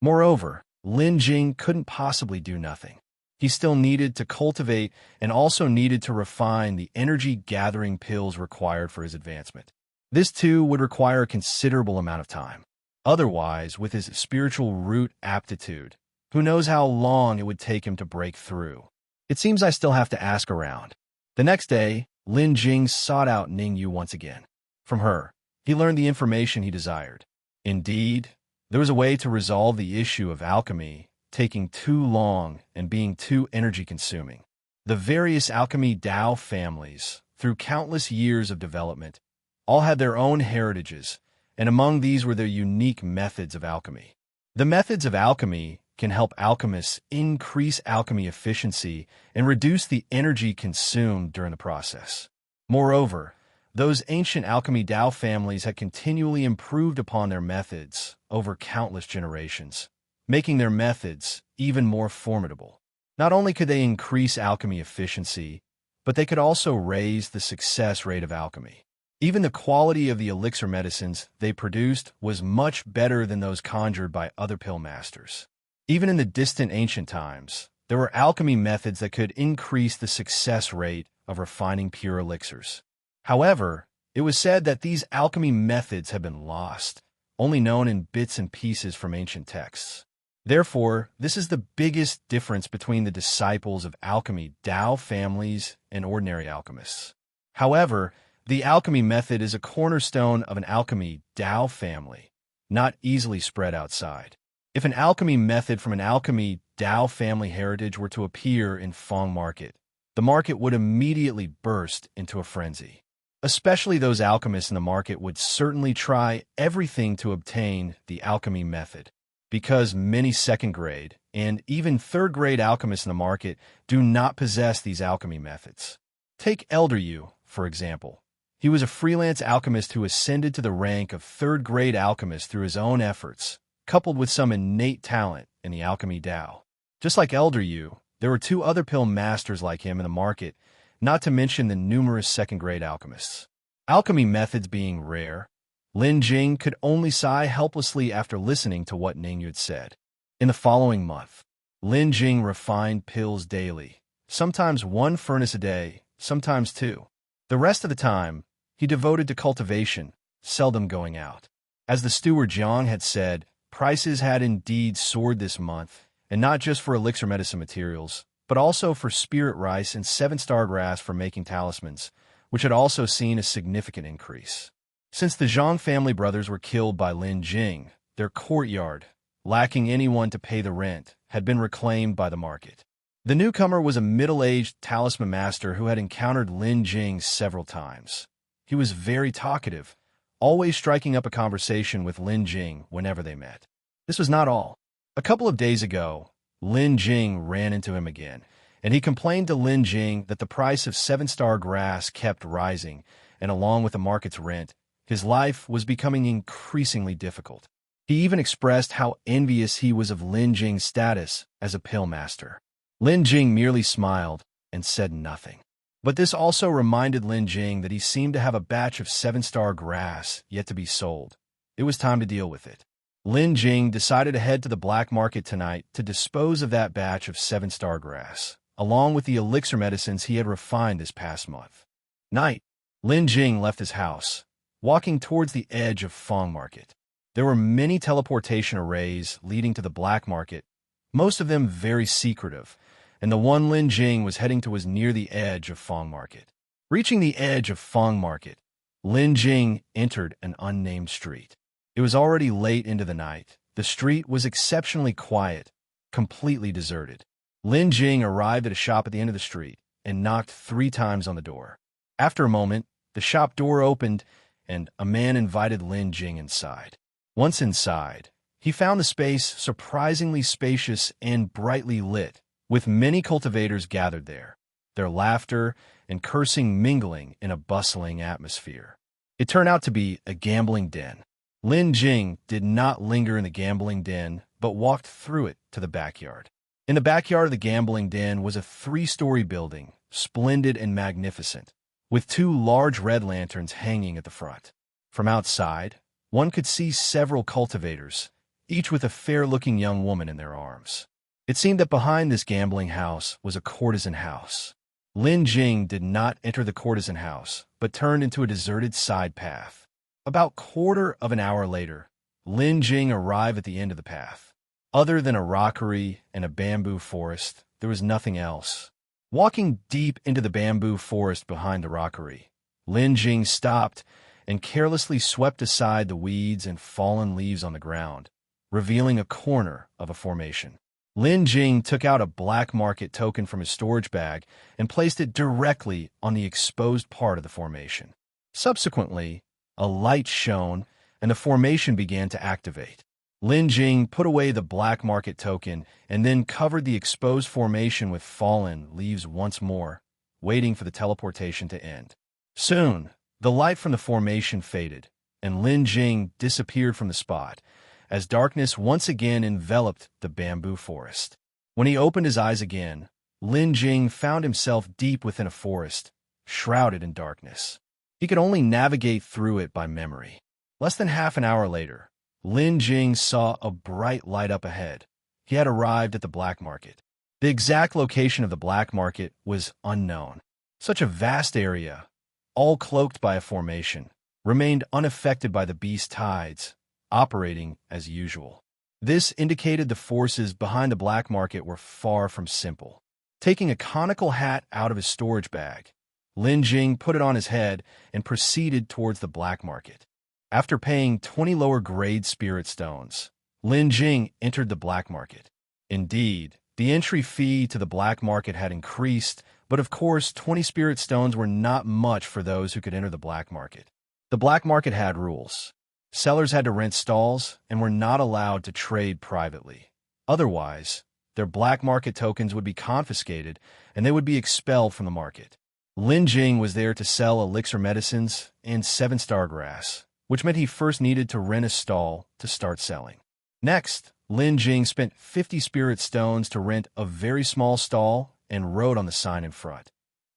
Moreover, Lin Jing couldn't possibly do nothing. He still needed to cultivate and also needed to refine the energy-gathering pills required for his advancement. This too would require a considerable amount of time. Otherwise, with his spiritual root aptitude, who knows how long it would take him to break through. It seems I still have to ask around. The next day, Lin Jing sought out Ning Yu once again. From her, he learned the information he desired. Indeed, there was a way to resolve the issue of alchemy taking too long and being too energy-consuming. The various alchemy Dao families, through countless years of development, all had their own heritages, and among these were their unique methods of alchemy. The methods of alchemy can help alchemists increase alchemy efficiency and reduce the energy consumed during the process. Moreover, those ancient alchemy Dao families had continually improved upon their methods over countless generations, making their methods even more formidable. Not only could they increase alchemy efficiency, but they could also raise the success rate of alchemy. Even the quality of the elixir medicines they produced was much better than those conjured by other pill masters. Even in the distant ancient times, there were alchemy methods that could increase the success rate of refining pure elixirs. However, it was said that these alchemy methods had been lost, only known in bits and pieces from ancient texts. Therefore, this is the biggest difference between the disciples of alchemy Dao families and ordinary alchemists. However, the alchemy method is a cornerstone of an alchemy Dao family, not easily spread outside. If an alchemy method from an alchemy Dao family heritage were to appear in Fang market, the market would immediately burst into a frenzy. Especially those alchemists in the market would certainly try everything to obtain the alchemy method, because many second-grade and even third-grade alchemists in the market do not possess these alchemy methods. Take Elder Yu, for example. He was a freelance alchemist who ascended to the rank of third-grade alchemist through his own efforts, coupled with some innate talent in the alchemy Dao. Just like Elder Yu, there were two other pill masters like him in the market, not to mention the numerous second-grade alchemists. Alchemy methods being rare, Lin Jing could only sigh helplessly after listening to what Ning had said. In the following month, Lin Jing refined pills daily, sometimes 1 furnace a day, sometimes 2. The rest of the time, he devoted to cultivation, seldom going out. As the steward Jiang had said, prices had indeed soared this month, and not just for elixir medicine materials, but also for spirit rice and 7-star grass for making talismans, which had also seen a significant increase. Since the Zhang family brothers were killed by Lin Jing, their courtyard, lacking anyone to pay the rent, had been reclaimed by the market. The newcomer was a middle-aged talisman master who had encountered Lin Jing several times. He was very talkative, always striking up a conversation with Lin Jing whenever they met. This was not all. A couple of days ago, Lin Jing ran into him again, and he complained to Lin Jing that the price of 7-star grass kept rising, and along with the market's rent, his life was becoming increasingly difficult. He even expressed how envious he was of Lin Jing's status as a pill master. Lin Jing merely smiled and said nothing. But this also reminded Lin Jing that he seemed to have a batch of 7-star grass yet to be sold. It was time to deal with it. Lin Jing decided to head to the black market tonight to dispose of that batch of 7-star grass, along with the elixir medicines he had refined this past month. Night, Lin Jing left his house, walking towards the edge of Fang market. There were many teleportation arrays leading to the black market, most of them very secretive, and the one Lin Jing was heading to was near the edge of Fang market. Reaching the edge of Fang market, Lin Jing entered an unnamed street. It was already late into the night. The street was exceptionally quiet, completely deserted. Lin Jing arrived at a shop at the end of the street and knocked 3 times on the door. After a moment, the shop door opened and a man invited Lin Jing inside. Once inside, he found the space surprisingly spacious and brightly lit, with many cultivators gathered there, their laughter and cursing mingling in a bustling atmosphere. It turned out to be a gambling den. Lin Jing did not linger in the gambling den, but walked through it to the backyard. In the backyard of the gambling den was a 3-story building, splendid and magnificent, with 2 large red lanterns hanging at the front. From outside, one could see several cultivators, each with a fair-looking young woman in their arms. It seemed that behind this gambling house was a courtesan house. Lin Jing did not enter the courtesan house, but turned into a deserted side path. About quarter of an hour later, Lin Jing arrived at the end of the path. Other than a rockery and a bamboo forest, there was nothing else. Walking deep into the bamboo forest behind the rockery, Lin Jing stopped and carelessly swept aside the weeds and fallen leaves on the ground, revealing a corner of a formation. Lin Jing took out a black market token from his storage bag and placed it directly on the exposed part of the formation. Subsequently, a light shone and the formation began to activate. Lin Jing put away the black market token and then covered the exposed formation with fallen leaves once more, waiting for the teleportation to end. Soon, the light from the formation faded, and Lin Jing disappeared from the spot, as darkness once again enveloped the bamboo forest. When he opened his eyes again, Lin Jing found himself deep within a forest, shrouded in darkness. He could only navigate through it by memory. Less than half an hour later, Lin Jing saw a bright light up ahead. He had arrived at the black market. The exact location of the black market was unknown. Such a vast area, all cloaked by a formation, remained unaffected by the beast tides, operating as usual. This indicated the forces behind the black market were far from simple. Taking a conical hat out of his storage bag, Lin Jing put it on his head and proceeded towards the black market. After paying 20 lower-grade spirit stones, Lin Jing entered the black market. Indeed, the entry fee to the black market had increased, but of course 20 spirit stones were not much for those who could enter the black market. The black market had rules. Sellers had to rent stalls and were not allowed to trade privately. Otherwise, their black market tokens would be confiscated and they would be expelled from the market. Lin Jing was there to sell elixir medicines and 7-star grass, which meant he first needed to rent a stall to start selling. Next, Lin Jing spent 50 spirit stones to rent a very small stall and wrote on the sign in front,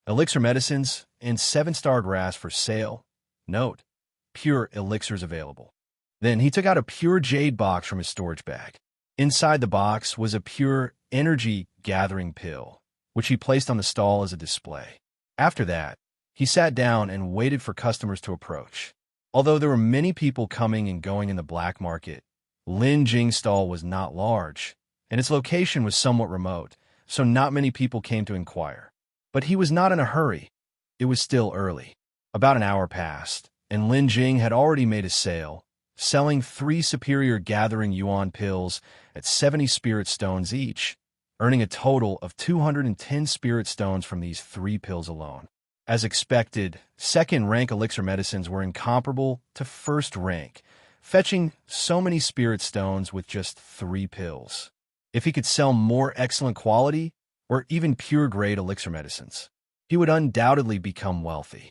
"Elixir medicines and 7-star grass for sale. Note, pure elixirs available." Then he took out a pure jade box from his storage bag. Inside the box was a pure energy-gathering pill, which he placed on the stall as a display. After that, he sat down and waited for customers to approach. Although there were many people coming and going in the black market, Lin Jing's stall was not large, and its location was somewhat remote, so not many people came to inquire. But he was not in a hurry. It was still early. About an hour passed, and Lin Jing had already made a sale, selling 3 superior gathering yuan pills at 70 spirit stones each, earning a total of 210 spirit stones from these 3 pills alone. As expected, second-rank elixir medicines were incomparable to first-rank, fetching so many spirit stones with just 3 pills. If he could sell more excellent quality, or even pure-grade elixir medicines, he would undoubtedly become wealthy.